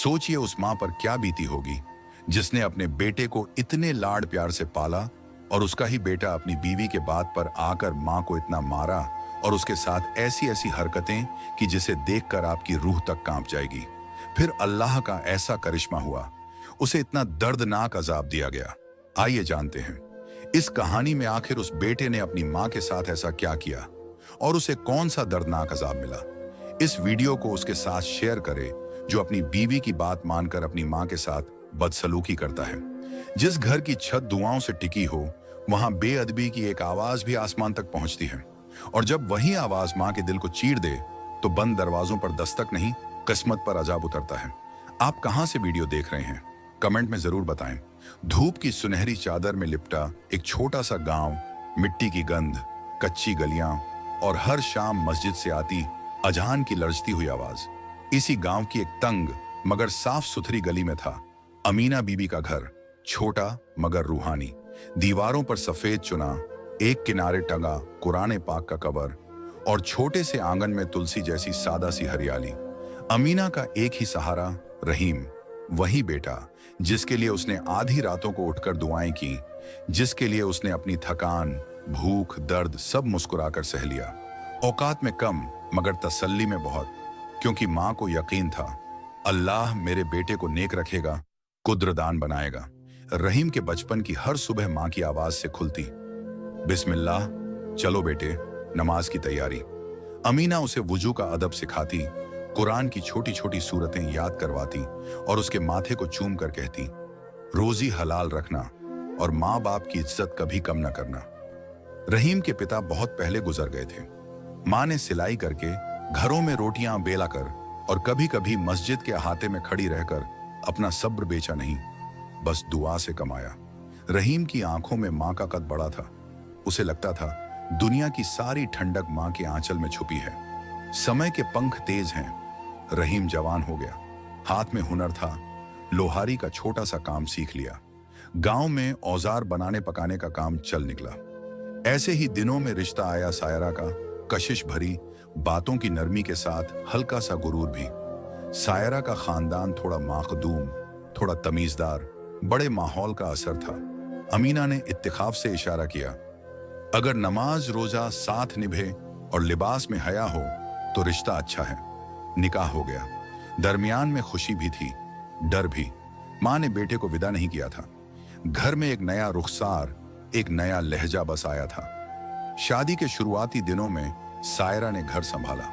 सोचिए उस मां पर क्या बीती होगी जिसने अपने बेटे को इतने लाड प्यार से पाला और उसका ही बेटा अपनी बीवी के बात पर आकर मां को इतना मारा और उसके साथ ऐसी ऐसी हरकतें कि जिसे देखकर आपकी रूह तक कांप जाएगी। फिर अल्लाह का ऐसा करिश्मा हुआ, उसे इतना दर्दनाक अजाब दिया गया। आइए जानते हैं इस कहानी में आखिर उस बेटे ने अपनी मां के साथ ऐसा क्या किया और उसे कौन सा दर्दनाक अजाब मिला। इस वीडियो को उसके साथ शेयर करें जो अपनी बीवी की बात मानकर अपनी मां के साथ बदसलूकी करता है। जिस घर की छत दुआओं से टिकी हो वहां बेअदबी की एक आवाज भी आसमान तक पहुंचती है, और जब वही आवाज मां के दिल को चीर दे तो बंद दरवाजों पर दस्तक नहीं, किस्मत पर अजाब उतरता है। आप कहां से वीडियो देख रहे हैं कमेंट में जरूर बताएं। धूप की सुनहरी चादर में लिपटा एक छोटा सा गांव, मिट्टी की गंध, कच्ची गलियां और हर शाम मस्जिद से आती अजान की लरजती हुई आवाज। इसी गांव की एक तंग मगर साफ सुथरी गली में था अमीना बीबी का घर, छोटा मगर रूहानी। दीवारों पर सफेद चुना, एक किनारे टंगा कुरान पाक का कवर और छोटे से आंगन में तुलसी जैसी सादा सी हरियाली। अमीना का एक ही सहारा रहीम, वही बेटा जिसके लिए उसने आधी रातों को उठकर दुआएं की, जिसके लिए उसने अपनी थकान, भूख, दर्द सब मुस्कुराकर सह लिया। औकात में कम मगर तसल्ली में बहुत, क्योंकि मां को यकीन था अल्लाह मेरे बेटे को नेक रखेगा, कुद्रदान बनाएगा। रहीम के बचपन की हर सुबह मां की आवाज से खुलती, बिस्मिल्लाह, चलो बेटे नमाज की तैयारी। अमीना उसे वुजू का अदब सिखाती, कुरान की छोटी छोटी सूरतें याद करवाती और उसके माथे को चूम कर कहती, रोजी हलाल रखना और माँ बाप की इज्जत कभी कम न करना। रहीम के पिता बहुत पहले गुजर गए थे। माँ ने सिलाई करके, घरों में रोटियां बेला कर और कभी कभी मस्जिद के अहाते में खड़ी रहकर अपना सब्र बेचा नहीं, बस दुआ से कमाया। रहीम की आंखों में माँ का कद बड़ा था। उसे लगता था दुनिया की सारी ठंडक माँ के आंचल में छुपी है। समय के पंख तेज हैं। रहीम जवान हो गया, हाथ में हुनर था, लोहारी का छोटा सा काम सीख लिया। गांव में औजार बनाने पकाने का काम चल निकला। ऐसे ही दिनों में रिश्ता आया सायरा का, कशिश भरी बातों की नरमी के साथ हल्का सा गुरूर भी। सायरा का खानदान थोड़ा माखदूम, थोड़ा तमीजदार, बड़े माहौल का असर था। अमीना ने इत्तिखाफ से इशारा किया, अगर नमाज रोजा साथ निभे और लिबास में हया हो तो रिश्ता अच्छा है। निकाह हो गया। दरमियान में खुशी भी थी, डर भी। मां ने बेटे को विदा नहीं किया था। घर में एक नया रुखसार, एक नया लहजा बस आया था। शादी के शुरुआती दिनों में सायरा ने घर संभाला।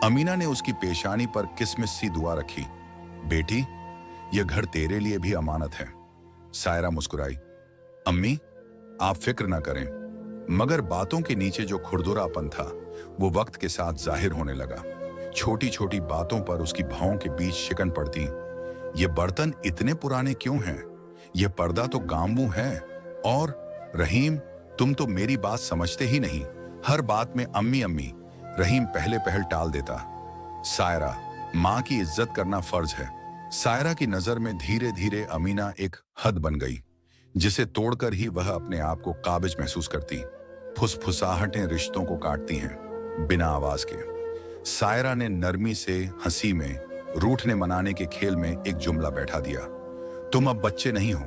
अमीना ने उसकी पेशानी पर किस्मत सी दुआ रखी, बेटी यह घर तेरे लिए भी अमानत है। सायरा मुस्कुराई, अम्मी आप फिक्र ना करें। मगर बातों के नीचे जो खुरदुरापन था वो वक्त के साथ जाहिर होने लगा। छोटी छोटी बातों पर उसकी भौं के बीच शिकन पड़ती, ये बर्तन इतने पुराने क्यों हैं, ये पर्दा तो गांवू है, और रहीम तुम तो मेरी बात समझते ही नहीं, हर बात में अम्मी अम्मी। रहीम पहले पहल टाल देता। सायरा, माँ की इज्जत करना फर्ज है। सायरा की नजर में धीरे धीरे अमीना एक हद बन गई जिसे तोड़कर ही वह अपने आप को काबिज महसूस करती। फुसफुसाहटें रिश्तों को काटती हैं बिना आवाज के। सायरा ने नरमी से हंसी में, रूठने मनाने के खेल में एक जुमला बैठा दिया, तुम अब बच्चे नहीं हो,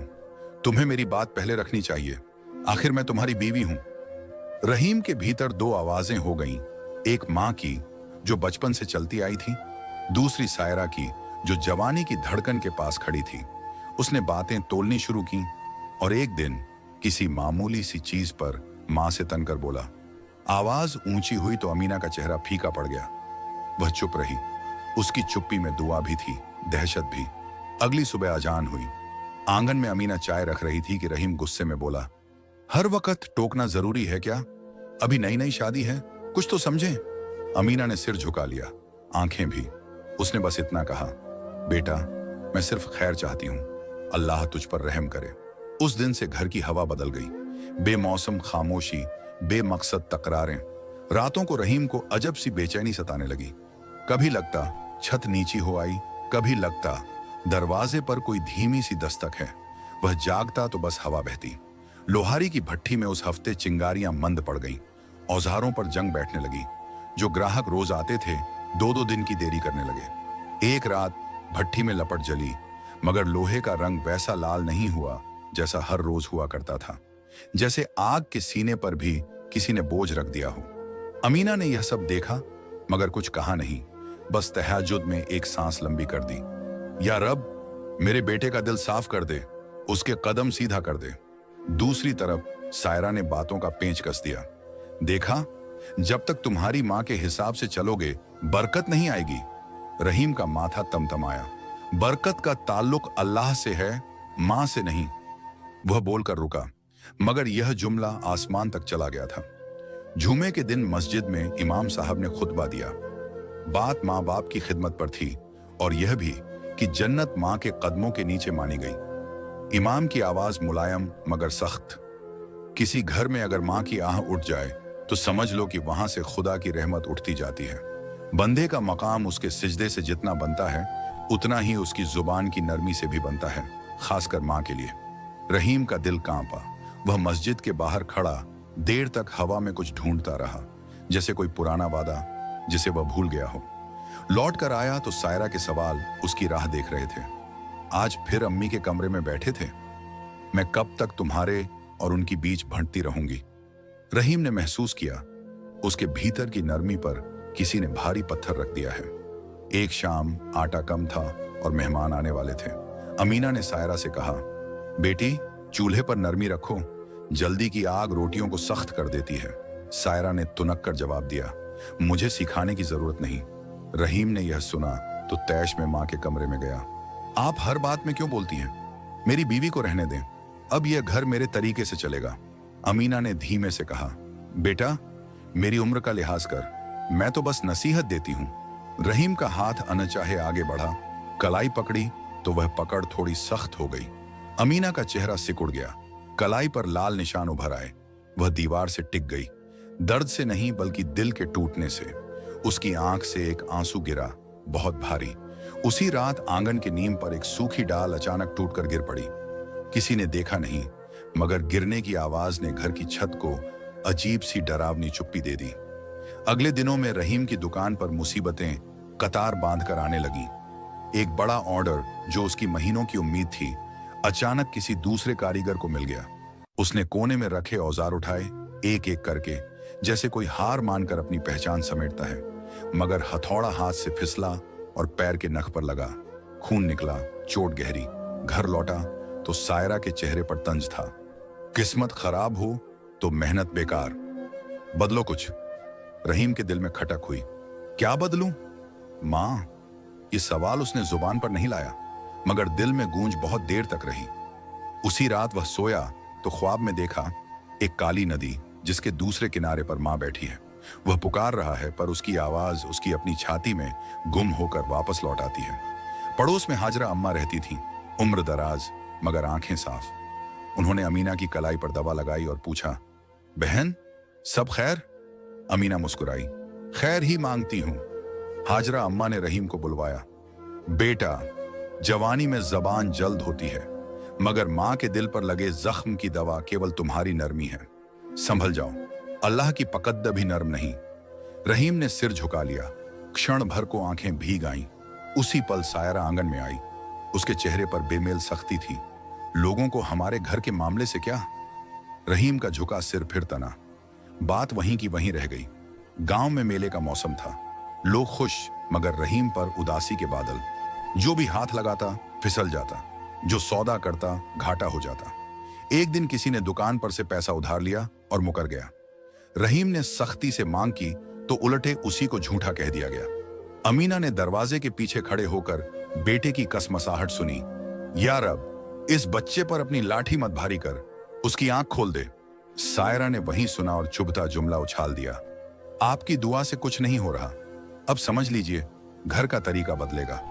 तुम्हें मेरी बात पहले रखनी चाहिए, आखिर मैं तुम्हारी बीवी हूं। रहीम के भीतर दो आवाजें हो गईं, एक मां की जो बचपन से चलती आई थी, दूसरी सायरा की जो जवानी की धड़कन के पास खड़ी थी। उसने बातें तोलनी शुरू की और एक दिन किसी मामूली सी चीज पर मां से तनकर बोला। आवाज ऊंची हुई तो अमीना का चेहरा फीका पड़ गया। वह चुप रही। उसकी चुप्पी में दुआ भी थी, दहशत भी। अगली सुबह अजान हुई। आंगन में अमीना चाय रख रही थी कि रहीम गुस्से में बोला, हर वक्त टोकना जरूरी है क्या? अभी नई नई शादी है, कुछ तो समझें। अमीना ने सिर झुका लिया, आंखें भी। उसने बस इतना कहा, बेटा मैं सिर्फ खैर चाहती हूं, अल्लाह तुझ पर रहम करे। उस दिन से घर की हवा बदल गई। बेमौसम खामोशी, बेमकसद तकरारें। रातों को रहीम को अजब सी बेचैनी सताने लगी। कभी लगता छत नीची हो आई, कभी लगता दरवाजे पर कोई धीमी सी दस्तक है। वह जागता तो बस हवा बहती। लोहारी की भट्ठी में उस हफ्ते चिंगारियां मंद पड़ गईं। औजारों पर जंग बैठने लगी। जो ग्राहक रोज आते थे 2-2 दिन की देरी करने लगे। एक रात भट्टी में लपट जली, मगर लोहे का रंग वैसा लाल नहीं हुआ जैसा हर रोज हुआ करता था, जैसे आग के सीने पर भी किसी ने बोझ रख दिया हो। अमीना ने यह सब देखा मगर कुछ कहा नहीं, बस तहज्जुद में एक सांस लंबी कर दी। या रब, मेरे बेटे का दिल साफ कर दे, उसके कदम सीधा कर दे। दूसरी तरफ सायरा ने बातों का पेंच कस दिया। देखा, जब तक तुम्हारी माँ के हिसाब से चलोगे बरकत नहीं आएगी। रहीम का माथा तमतमाया। बरकत का ताल्लुक अल्लाह से है, माँ से नहीं। वह बोलकर रुका, मगर यह जुमला आसमान तक चला गया था। जुमे के दिन मस्जिद में इमाम साहब ने खुतबा दिया। बात माँ बाप की खिदमत पर थी और यह भी कि जन्नत माँ के कदमों के नीचे मानी गई। इमाम की आवाज मुलायम मगर सख्त। किसी घर में अगर माँ की आह उठ जाए तो समझ लो कि वहां से खुदा की रहमत उठती जाती है। बंदे का मकाम उसके सिजदे से जितना बनता है उतना ही उसकी जुबान की नरमी से भी बनता है, खासकर माँ के लिए। रहीम का दिल कांपा। वह मस्जिद के बाहर खड़ा देर तक हवा में कुछ ढूंढता रहा, जैसे कोई पुराना वादा जिसे वह भूल गया हो। लौट कर आया तो सायरा के सवाल उसकी राह देख रहे थे। आज फिर अम्मी के कमरे में बैठे थे। मैं कब तक तुम्हारे और उनकी बीच भटती रहूंगी। रहीम ने महसूस किया उसके भीतर की नरमी पर किसी ने भारी पत्थर रख दिया है। एक शाम आटा कम था और मेहमान आने वाले थे। अमीना ने सायरा से कहा, बेटी चूल्हे पर नरमी रखो, जल्दी की आग रोटियों को सख्त कर देती है। सायरा ने तुनक कर जवाब दिया, मुझे सिखाने की जरूरत नहीं। रहीम ने यह सुना तो तैश में माँ के कमरे में गया। आप हर बात में क्यों बोलती हैं? मेरी बीवी को रहने दें, अब यह घर मेरे तरीके से चलेगा। अमीना ने धीमे से कहा, बेटा मेरी उम्र का लिहाज कर, मैं तो बस नसीहत देती हूं। रहीम का हाथ अनचाहे आगे बढ़ा, कलाई पकड़ी तो वह पकड़ थोड़ी सख्त हो गई। अमीना का चेहरा सिकुड़ गया, कलाई पर लाल निशान उभर आए। वह दीवार से टिक गई, दर्द से नहीं बल्कि दिल के टूटने से। उसकी आंख से एक आंसू गिरा, बहुत भारी। उसी रात आंगन के नीम पर एक सूखी डाल अचानक टूटकर गिर पड़ी। किसी ने देखा नहीं, मगर गिरने की आवाज ने घर की छत को अजीब सी डरावनी चुप्पी दे दी। अगले दिनों में रहीम की दुकान पर मुसीबतें कतार बांधकर आने लगी। एक बड़ा ऑर्डर जो उसकी महीनों की उम्मीद थी, अचानक किसी दूसरे कारीगर को मिल गया। उसने कोने में रखे औजार उठाए, एक एक करके, जैसे कोई हार मानकर अपनी पहचान समेटता है। मगर हथौड़ा हाथ से फिसला और पैर के नख पर लगा। खून निकला, चोट गहरी। घर लौटा तो सायरा के चेहरे पर तंज था। किस्मत खराब हो तो मेहनत बेकार, बदलो कुछ। रहीम के दिल में खटक हुई। क्या बदलूं? मां, ये सवाल उसने जुबान पर नहीं लाया, मगर दिल में गूंज बहुत देर तक रही। उसी रात वह सोया तो ख्वाब में देखा एक काली नदी जिसके दूसरे किनारे पर मां बैठी है। वह पुकार रहा है, पर उसकी आवाज उसकी अपनी छाती में गुम होकर वापस लौट आती है। पड़ोस में हाजरा अम्मा रहती थी, उम्र दराज मगर आंखें साफ। उन्होंने अमीना की कलाई पर दवा लगाई और पूछा, बहन सब खैर? अमीना मुस्कुराई, खैर ही मांगती हूं। हाजरा अम्मा ने रहीम को बुलवाया। बेटा, जवानी में जबान जल्द होती है, मगर मां के दिल पर लगे जख्म की दवा केवल तुम्हारी नरमी है। संभल जाओ, अल्लाह की पकद्द भी नर्म नहीं। रहीम ने सिर झुका लिया। क्षण भर को आंखें भीग आईं। उसी पल सायरा आंगन में आई। उसके चेहरे पर बेमेल सख्ती थी। लोगों को हमारे घर के मामले से क्या? रहीम का झुका सिर फिर तना। बात वहीं की वहीं रह गई। गांव में मेले का मौसम था, लोग खुश, मगर रहीम पर उदासी के बादल। जो भी हाथ लगाता फिसल जाता, जो सौदा करता घाटा हो जाता। एक दिन किसी ने दुकान पर से पैसा उधार लिया और मुकर गया। रहीम ने सख्ती से मांग की तो उलटे उसी को झूठा कह दिया गया। अमीना ने दरवाजे के पीछे खड़े होकर बेटे की कसमसाहट सुनी। या रब, इस बच्चे पर अपनी लाठी मत भारी कर, उसकी आंख खोल दे। सायरा ने वहीं सुना और चुभता जुमला उछाल दिया, आपकी दुआ से कुछ नहीं हो रहा, अब समझ लीजिए घर का तरीका बदलेगा।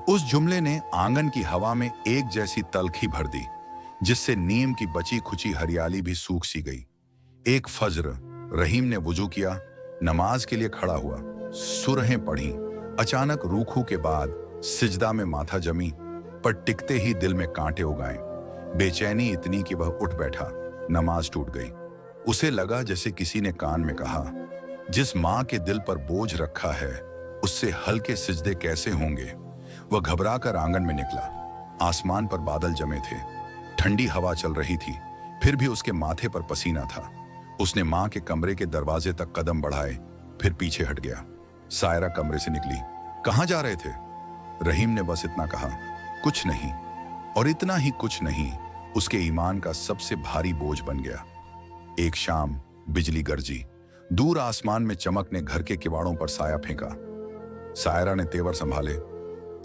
उस जुमले ने आंगन की हवा में एक जैसी तलखी भर दी, जिससे नीम की बची खुची हरियाली भी सूख सी गई। एक फज्र रहीम ने वुजू किया, नमाज के लिए खड़ा हुआ, सुरहें पढ़ी। अचानक रूखू के बाद सिजदा में माथा जमी, पर टिकते ही दिल में कांटे उगाए। बेचैनी इतनी कि वह उठ बैठा। नमाज टूट गई। उसे लगा जैसे किसी ने कान में कहा, जिस मां के दिल पर बोझ रखा है उससे हल्के सिजदे कैसे होंगे। वह घबराकर आंगन में निकला। आसमान पर बादल जमे थे, ठंडी हवा चल रही थी, फिर भी उसके माथे पर पसीना था। उसने मां के कमरे के दरवाजे तक कदम बढ़ाए, फिर पीछे हट गया। सायरा कमरे से निकली। कहां जा रहे थे? रहीम ने बस इतना कहा, कुछ नहीं। और इतना ही कुछ नहीं उसके ईमान का सबसे भारी बोझ बन गया। एक शाम बिजली गरजी, दूर आसमान में चमक ने घर के किवाड़ों पर साया फेंका। सायरा ने तेवर संभाले।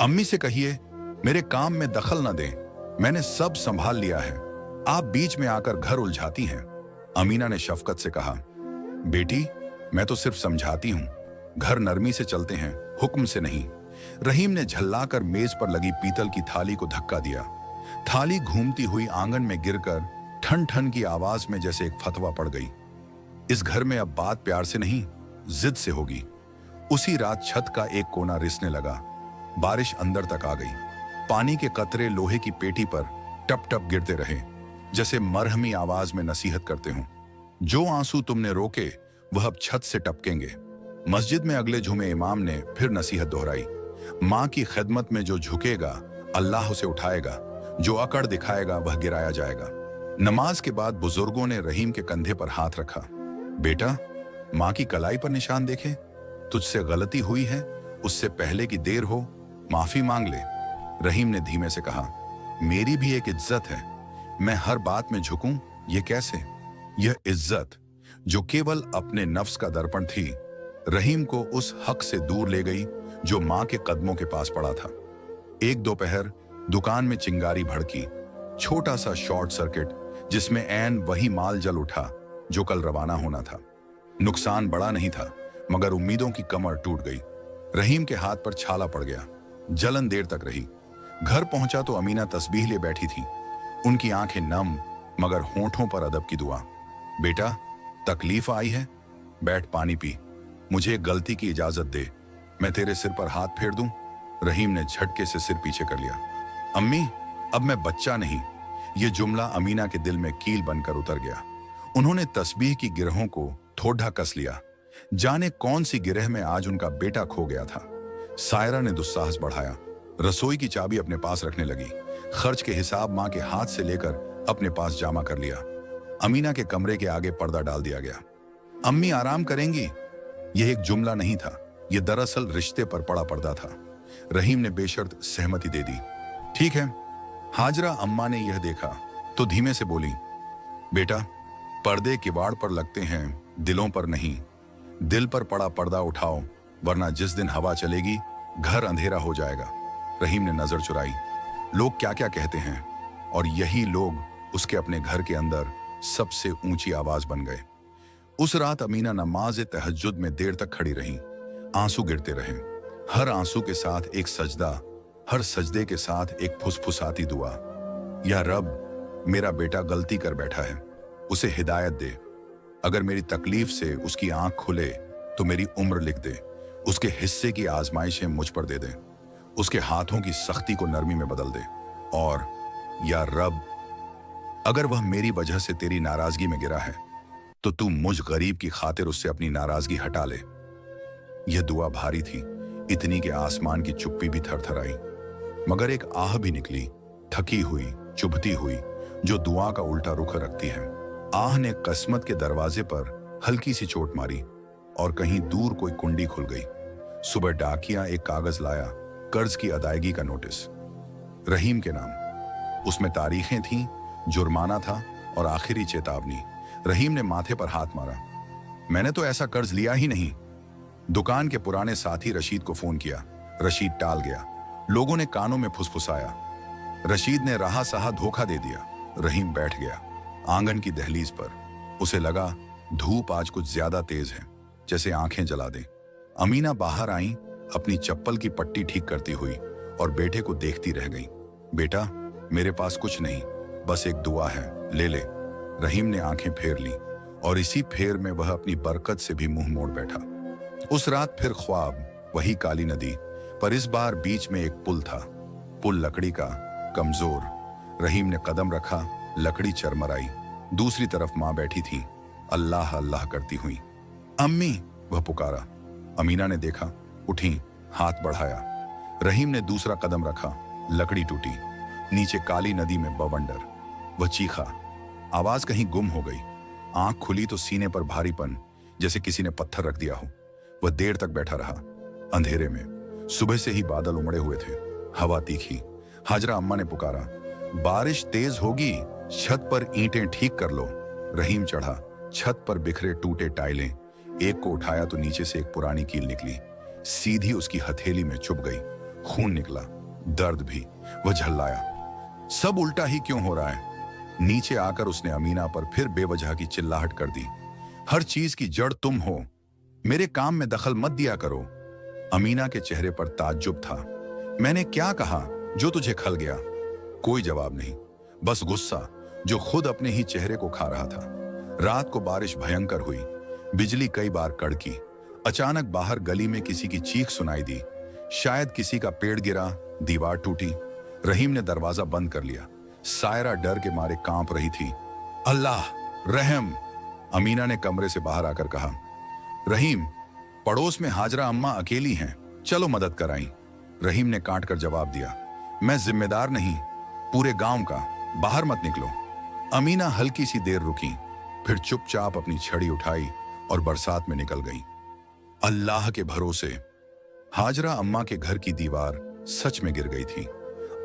अम्मी से कहिए मेरे काम में दखल न दें, मैंने सब संभाल लिया है, आप बीच में आकर घर उलझाती हैं। अमीना ने शफकत से कहा, बेटी मैं तो सिर्फ समझाती हूं, घर नरमी से चलते हैं, हुक्म से नहीं। रहीम ने झल्लाकर मेज पर लगी पीतल की थाली को धक्का दिया। थाली घूमती हुई आंगन में गिरकर ठन ठन की आवाज में जैसे एक फतवा पड़ गई। इस घर में अब बात प्यार से नहीं, जिद से होगी। उसी रात छत का एक कोना रिसने लगा। बारिश अंदर तक आ गई। पानी के कतरे लोहे की पेटी पर टप टप गिरते रहे, जैसे मरहमी आवाज में नसीहत करते हों। जो आंसू तुमने रोके वह अब छत से टपकेंगे। मस्जिद में अगले जुमे इमाम ने फिर नसीहत दोहराई। मां की खिदमत में जो झुकेगा अल्लाह उसे उठाएगा, जो अकड़ दिखाएगा वह गिराया जाएगा। नमाज के बाद बुजुर्गों ने रहीम के कंधे पर हाथ रखा। बेटा मां की कलाई पर निशान देखे, तुझसे गलती हुई है, उससे पहले की देर हो माफी मांग ले। रहीम ने धीमे से कहा, मेरी भी एक इज्जत है, मैं हर बात में झुकूं ये कैसे? यह इज्जत जो केवल अपने नफ्स का दर्पण थी, रहीम को उस हक से दूर ले गई जो मां के कदमों के पास पड़ा था। एक दोपहर दुकान में चिंगारी भड़की, छोटा सा शॉर्ट सर्किट जिसमें ऐन वही माल जल उठा जो कल रवाना होना था। नुकसान बड़ा नहीं था, मगर उम्मीदों की कमर टूट गई। रहीम के हाथ पर छाला पड़ गया। जलन देर तक रही। घर पहुंचा तो अमीना तस्बीह ले बैठी थी, उनकी आंखें नम मगर होंठों पर अदब की दुआ। बेटा तकलीफ आई है, बैठ पानी पी, मुझे एक गलती की इजाजत दे, मैं तेरे सिर पर हाथ फेर दूं। रहीम ने झटके से सिर पीछे कर लिया। अम्मी अब मैं बच्चा नहीं। यह जुमला अमीना के दिल में कील बनकर उतर गया। उन्होंने तस्बीह की गिरहों को ठोढ़ा कस लिया। जाने कौन सी गिरह में आज उनका बेटा खो गया था। सायरा ने दुस्साहस बढ़ाया, रसोई की चाबी अपने पास रखने लगी। खर्च के हिसाब मां के हाथ से लेकर अपने पास जमा कर लिया। अमीना के कमरे के आगे पर्दा डाल दिया गया। अम्मी आराम करेंगी, यह एक जुमला नहीं था, यह दरअसल रिश्ते पर पड़ा पर्दा था। रहीम ने बेशर्त सहमति दे दी। ठीक है। हाजरा अम्मा ने यह देखा तो धीमे से बोली, बेटा पर्दे किवाड़ पर लगते हैं, दिलों पर नहीं। दिल पर पड़ा पर्दा उठाओ, वरना जिस दिन हवा चलेगी घर अंधेरा हो जाएगा। रहीम ने नजर चुराई। लोग क्या क्या कहते हैं, और यही लोग उसके अपने घर के अंदर सबसे ऊंची आवाज बन गए। उस रात अमीना नमाज तहज्जुद में देर तक खड़ी रही। आंसू गिरते रहे, हर आंसू के साथ एक सजदा, हर सजदे के साथ एक फुसफुसाती दुआ। या रब, मेरा बेटा गलती कर बैठा है, उसे हिदायत दे। अगर मेरी तकलीफ से उसकी आंख खुले तो मेरी उम्र लिख दे। उसके हिस्से की आजमाइशें मुझ पर दे दे, उसके हाथों की सख्ती को नरमी में बदल दे। और या रब, अगर वह मेरी वजह से तेरी नाराजगी में गिरा है तो तू मुझ गरीब की खातिर उससे अपनी नाराजगी हटा ले। यह दुआ भारी थी, इतनी के आसमान की चुप्पी भी थरथराई। मगर एक आह भी निकली, थकी हुई, चुभती हुई, जो दुआ का उल्टा रुख रखती है। आह ने किस्मत के दरवाजे पर हल्की सी चोट मारी और कहीं दूर कोई कुंडी खुल गई। सुबह डाकिया एक कागज लाया, कर्ज की अदायगी का नोटिस, रहीम के नाम। उसमें तारीखें थीं, जुर्माना था और आखिरी चेतावनी। रहीम ने माथे पर हाथ मारा। मैंने तो ऐसा कर्ज लिया ही नहीं। दुकान के पुराने साथी रशीद को फोन किया, रशीद टाल गया। लोगों ने कानों में फुसफुसाया, रशीद ने रहा सहा धोखा दे दिया। रहीम बैठ गया आंगन की दहलीज पर। उसे लगा धूप आज कुछ ज्यादा तेज है, जैसे आंखें जला दे। अमीना बाहर आई, अपनी चप्पल की पट्टी ठीक करती हुई, और बेटे को देखती रह गई। बेटा मेरे पास कुछ नहीं, बस एक दुआ है, ले ले। रहीम ने आंखें फेर ली और इसी फेर में वह अपनी बरकत से भी मुंह मोड़ बैठा। उस रात फिर ख्वाब, वही काली नदी, पर इस बार बीच में एक पुल था। पुल लकड़ी का, कमजोर। रहीम ने कदम रखा, लकड़ी चरमराई। दूसरी तरफ मां बैठी थी, अल्लाह अल्लाह करती हुई। अम्मी, वह पुकारा। अमीना ने देखा, उठी, हाथ बढ़ाया। रहीम ने दूसरा कदम रखा, लकड़ी टूटी, नीचे काली नदी में बवंडर। वह चीखा, आवाज कहीं गुम हो गई। आंख खुली तो सीने पर भारीपन, जैसे किसी ने पत्थर रख दिया हो। वह देर तक बैठा रहा, अंधेरे में। सुबह से ही बादल उमड़े हुए थे, हवा तीखी। हाजरा अम्मा ने पुकारा, बारिश तेज होगी, छत पर ईंटें ठीक कर लो। रहीम चढ़ा, छत पर बिखरे टूटे टाइलें। एक को उठाया तो नीचे से एक पुरानी कील निकली, सीधी उसकी हथेली में चुभ गई। खून निकला, दर्द भी। वह झल्लाया, सब उल्टा ही क्यों हो रहा है? नीचे आकर उसने अमीना पर फिर बेवजह की चिल्लाहट कर दी, हर चीज की जड़ तुम हो, मेरे काम में दखल मत दिया करो। अमीना के चेहरे पर ताज्जुब था। मैंने क्या कहा जो तुझे खल गया? कोई जवाब नहीं, बस गुस्सा जो खुद अपने ही चेहरे को खा रहा था। रात को बारिश भयंकर हुई, बिजली कई बार कड़की। अचानक बाहर गली में किसी की चीख सुनाई दी, शायद किसी का पेड़ गिरा, दीवार टूटी। रहीम ने दरवाजा बंद कर लिया। सायरा डर के मारे कांप रही थी। अल्लाह रहम, अमीना ने कमरे से बाहर आकर कहा। रहीम, पड़ोस में हाजरा अम्मा अकेली हैं, चलो मदद कराई। रहीम ने काट कर जवाब दिया, मैं जिम्मेदार नहीं, पूरे गांव का, बाहर मत निकलो। अमीना हल्की सी देर रुकी, फिर चुपचाप अपनी छड़ी उठाई और बरसात में निकल गई। अल्लाह के भरोसे। हाजरा अम्मा के घर की दीवार सच में गिर गई थी।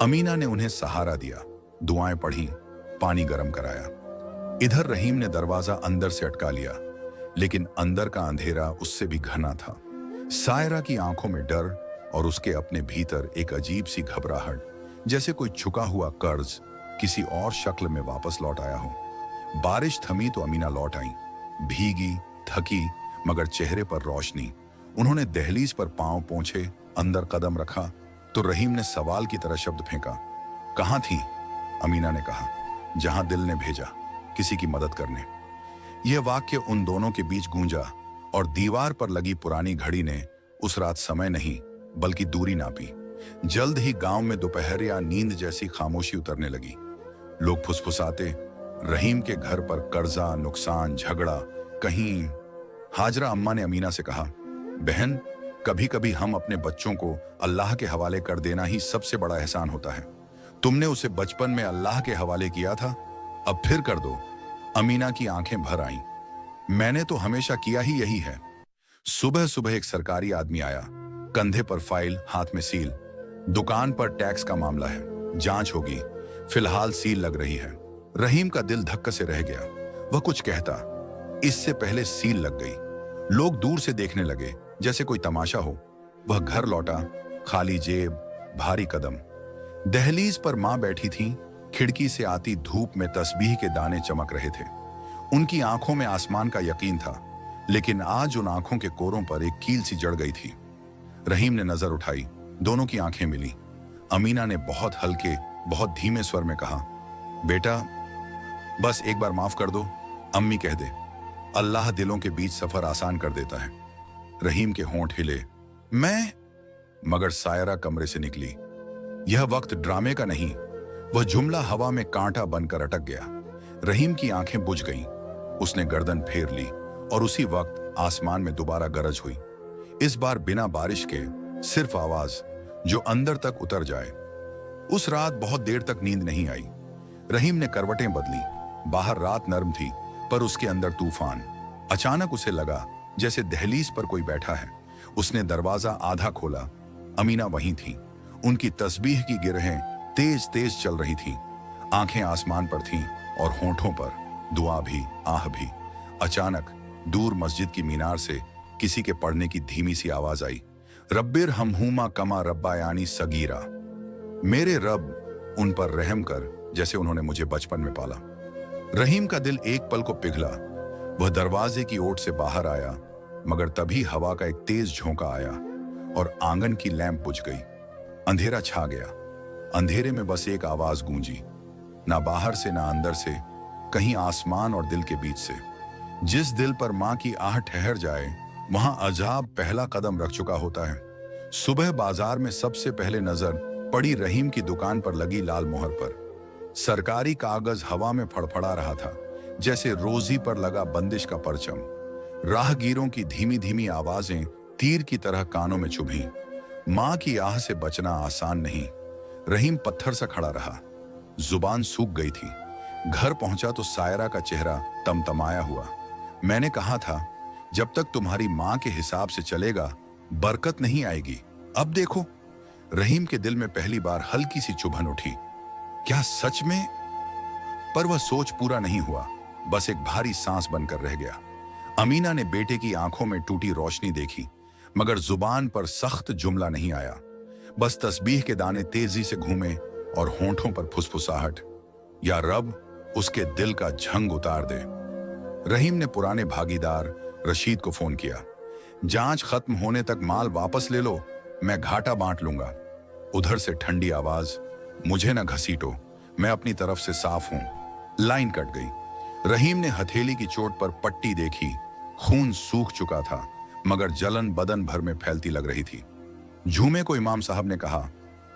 अमीना ने उन्हें सहारा दिया, दुआएं पढ़ी, पानी गर्म कराया। इधर रहीम ने दरवाजा अंदर से अटका लिया, लेकिन अंदर का अंधेरा उससे भी घना था। सायरा की आंखों में डर और उसके अपने भीतर एक अजीब सी घबराहट, जैसे कोई छुपा हुआ कर्ज किसी और शक्ल में वापस लौट आया हो। बारिश थमी तो अमीना लौट आई, भीगी, थकी, मगर चेहरे पर रोशनी। उन्होंने दहलीज पर पांव पोंछे, अंदर कदम रखा तो रहीम ने सवाल की तरह शब्द फेंका, कहां थी? अमीना ने कहा, जहां दिल ने भेजा, किसी की मदद करने। यह वाक्य उन दोनों के बीच गूंजा और दीवार पर लगी पुरानी घड़ी ने उस रात समय नहीं बल्कि दूरी नापी। जल्द ही गांव में दोपहर या नींद जैसी खामोशी उतरने लगी। लोग फुसफुसाते, रहीम के घर पर कर्जा, नुकसान, झगड़ा, कहीं। हाजरा अम्मा ने अमीना से कहा, बहन, कभी कभी हम अपने बच्चों को अल्लाह के हवाले कर देना ही सबसे बड़ा एहसान होता है। तुमने उसे बचपन में अल्लाह के हवाले किया था, अब फिर कर दो। अमीना की आंखें भर आईं। मैंने तो हमेशा किया ही यही है। सुबह सुबह एक सरकारी आदमी आया, कंधे पर फाइल, हाथ में सील। दुकान पर टैक्स का मामला है, जांच होगी, फिलहाल सील लग रही है। रहीम का दिल धक्का से रह गया। वह कुछ कहता, इससे पहले सील लग गई। लोग दूर से देखने लगे जैसे कोई तमाशा हो। वह घर लौटा, खाली जेब, भारी कदम। दहलीज पर मां बैठी थी, खिड़की से आती धूप में तस्बीह के दाने चमक रहे थे। उनकी आंखों में आसमान का यकीन था, लेकिन आज उन आंखों के कोरों पर एक कील सी जड़ गई थी। रहीम ने नजर उठाई, दोनों की आंखें मिली। अमीना ने बहुत हल्के, बहुत धीमे स्वर में कहा, बेटा, बस एक बार माफ कर दो। अम्मी कह दे, अल्लाह दिलों के बीच सफर आसान कर देता है। रहीम के होंठ हिले, मैं। मगर सायरा कमरे से निकली। यह वक्त ड्रामे का नहीं। वह जुमला हवा में कांटा बनकर अटक गया। रहीम की आंखें बुझ गईं। उसने गर्दन फेर ली और उसी वक्त आसमान में दोबारा गरज हुई। इस बार बिना बारिश के, सिर्फ आवाज जो अंदर तक उतर जाए। उस रात बहुत देर तक नींद नहीं आई। रहीम ने करवटें बदली। बाहर रात नर्म थी, पर उसके अंदर तूफान। अचानक उसे लगा जैसे दहलीज पर कोई बैठा है। उसने दरवाजा आधा खोला। अमीना वहीं थी। उनकी तस्बीह की गिरहें तेज तेज चल रही थीं। आंखें आसमान पर थीं और होंठों पर दुआ भी, आह भी। अचानक दूर मस्जिद की मीनार से किसी के पढ़ने की धीमी सी आवाज आई, रब्बिर हमहुमा कमा रब्बायानी सगीरा। मेरे रब, उन पर रहम कर जैसे उन्होंने मुझे बचपन में पाला। रहीम का दिल एक पल को पिघला। वह दरवाजे की ओट से बाहर आया, मगर तभी हवा का एक तेज झोंका आया और आंगन की लैंप बुझ गई। अंधेरा छा गया। अंधेरे में बस एक आवाज गूंजी, ना बाहर से ना अंदर से, कहीं आसमान और दिल के बीच से। जिस दिल पर मां की आह ठहर जाए, वहां अजाब पहला कदम रख चुका होता है। सुबह बाजार में सबसे पहले नजर पड़ी रहीम की दुकान पर लगी लाल मोहर पर। सरकारी कागज हवा में फड़फड़ा रहा था, जैसे रोजी पर लगा बंदिश का परचम। राहगीरों की धीमी धीमी आवाजें तीर की तरह कानों में चुभी। मां की आह से बचना आसान नहीं। रहीम पत्थर सा खड़ा रहा, जुबान सूख गई थी। घर पहुंचा तो सायरा का चेहरा तमतमाया हुआ। मैंने कहा था, जब तक तुम्हारी मां के हिसाब से चलेगा बरकत नहीं आएगी। अब देखो। रहीम के दिल में पहली बार हल्की सी चुभन उठी। क्या सच में? पर वह सोच पूरा नहीं हुआ, बस एक भारी सांस बनकर रह गया। अमीना ने बेटे की आंखों में टूटी रोशनी देखी, मगर जुबान पर सख्त जुमला नहीं आया। बस तस्बीह के दाने तेजी से घूमे और होंठों पर फुसफुसाहट, या रब उसके दिल का झंग उतार दे। रहीम ने पुराने भागीदार रशीद को फोन किया। जांच खत्म होने तक माल वापस ले लो, मैं घाटा बांट लूंगा। उधर से ठंडी आवाज, मुझे न घसीटो, मैं अपनी तरफ से साफ हूं। लाइन कट गई। रहीम ने हथेली की चोट पर पट्टी देखी। खून सूख चुका था, मगर जलन बदन भर में फैलती लग रही थी। झूमे को इमाम साहब ने कहा,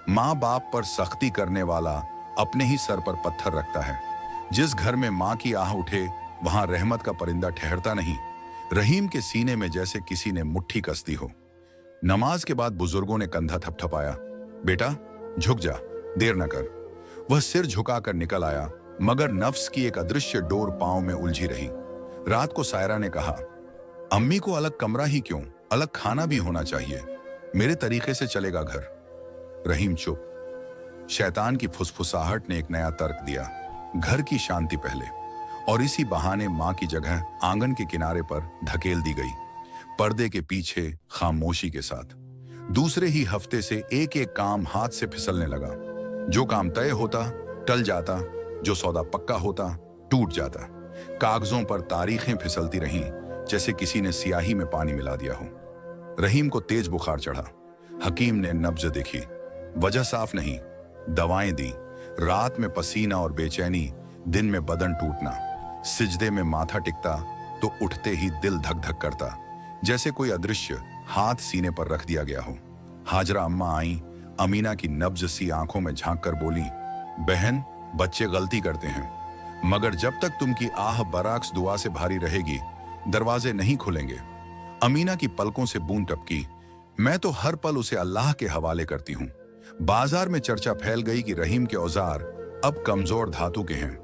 माँ बाप पर सख्ती करने वाला अपने ही सर पर पत्थर रखता है। जिस घर में माँ की आह उठे वहां रहमत का परिंदा ठहरता नहीं। रहीम के सीने में जैसे किसी ने मुट्ठी कस दी हो। नमाज के बाद बुजुर्गों ने कंधा थपथपाया। बेटा झुक जा, देर न कर। वह सिर झुकाकर निकल आया, मगर नफ्स की एक अदृश्य डोर पांव में उलझी रही। रात को सायरा ने कहा, अम्मी को अलग कमरा ही क्यों, अलग खाना भी होना चाहिए, मेरे तरीके से चलेगा घर। रहीम चुप। शैतान की फुसफुसाहट ने एक नया तर्क दिया, घर की शांति पहले। और इसी बहाने मां की जगह आंगन के किनारे पर धकेल दी गई, पर्दे के पीछे खामोशी के साथ। दूसरे ही हफ्ते से एक एक काम हाथ से फिसलने लगा। जो काम तय होता टल जाता, जो सौदा पक्का होता टूट जाता। कागजों पर तारीखें फिसलती रहीं, जैसे किसी ने स्याही में पानी मिला दिया हो। रहीम को तेज बुखार चढ़ा। हकीम ने नब्ज देखी, वजह साफ नहीं। दवाएं दी। रात में पसीना और बेचैनी, दिन में बदन टूटना। सिजदे में माथा टिकता तो उठते ही दिल धक धक करता, जैसे कोई अदृश्य हाथ सीने पर रख दिया गया हो। हाजरा अम्मा आई। अमीना की नब्ज सी आंखों में झांक कर बोली, बहन बच्चे गलती करते हैं, मगर जब तक तुम की आह बराक्स दुआ से भारी रहेगी दरवाजे नहीं खुलेंगे। अमीना की पलकों से बूंद टपकी। मैं तो हर पल उसे अल्लाह के हवाले करती हूँ। बाजार में चर्चा फैल गई कि रहीम के औजार अब कमजोर धातु के हैं।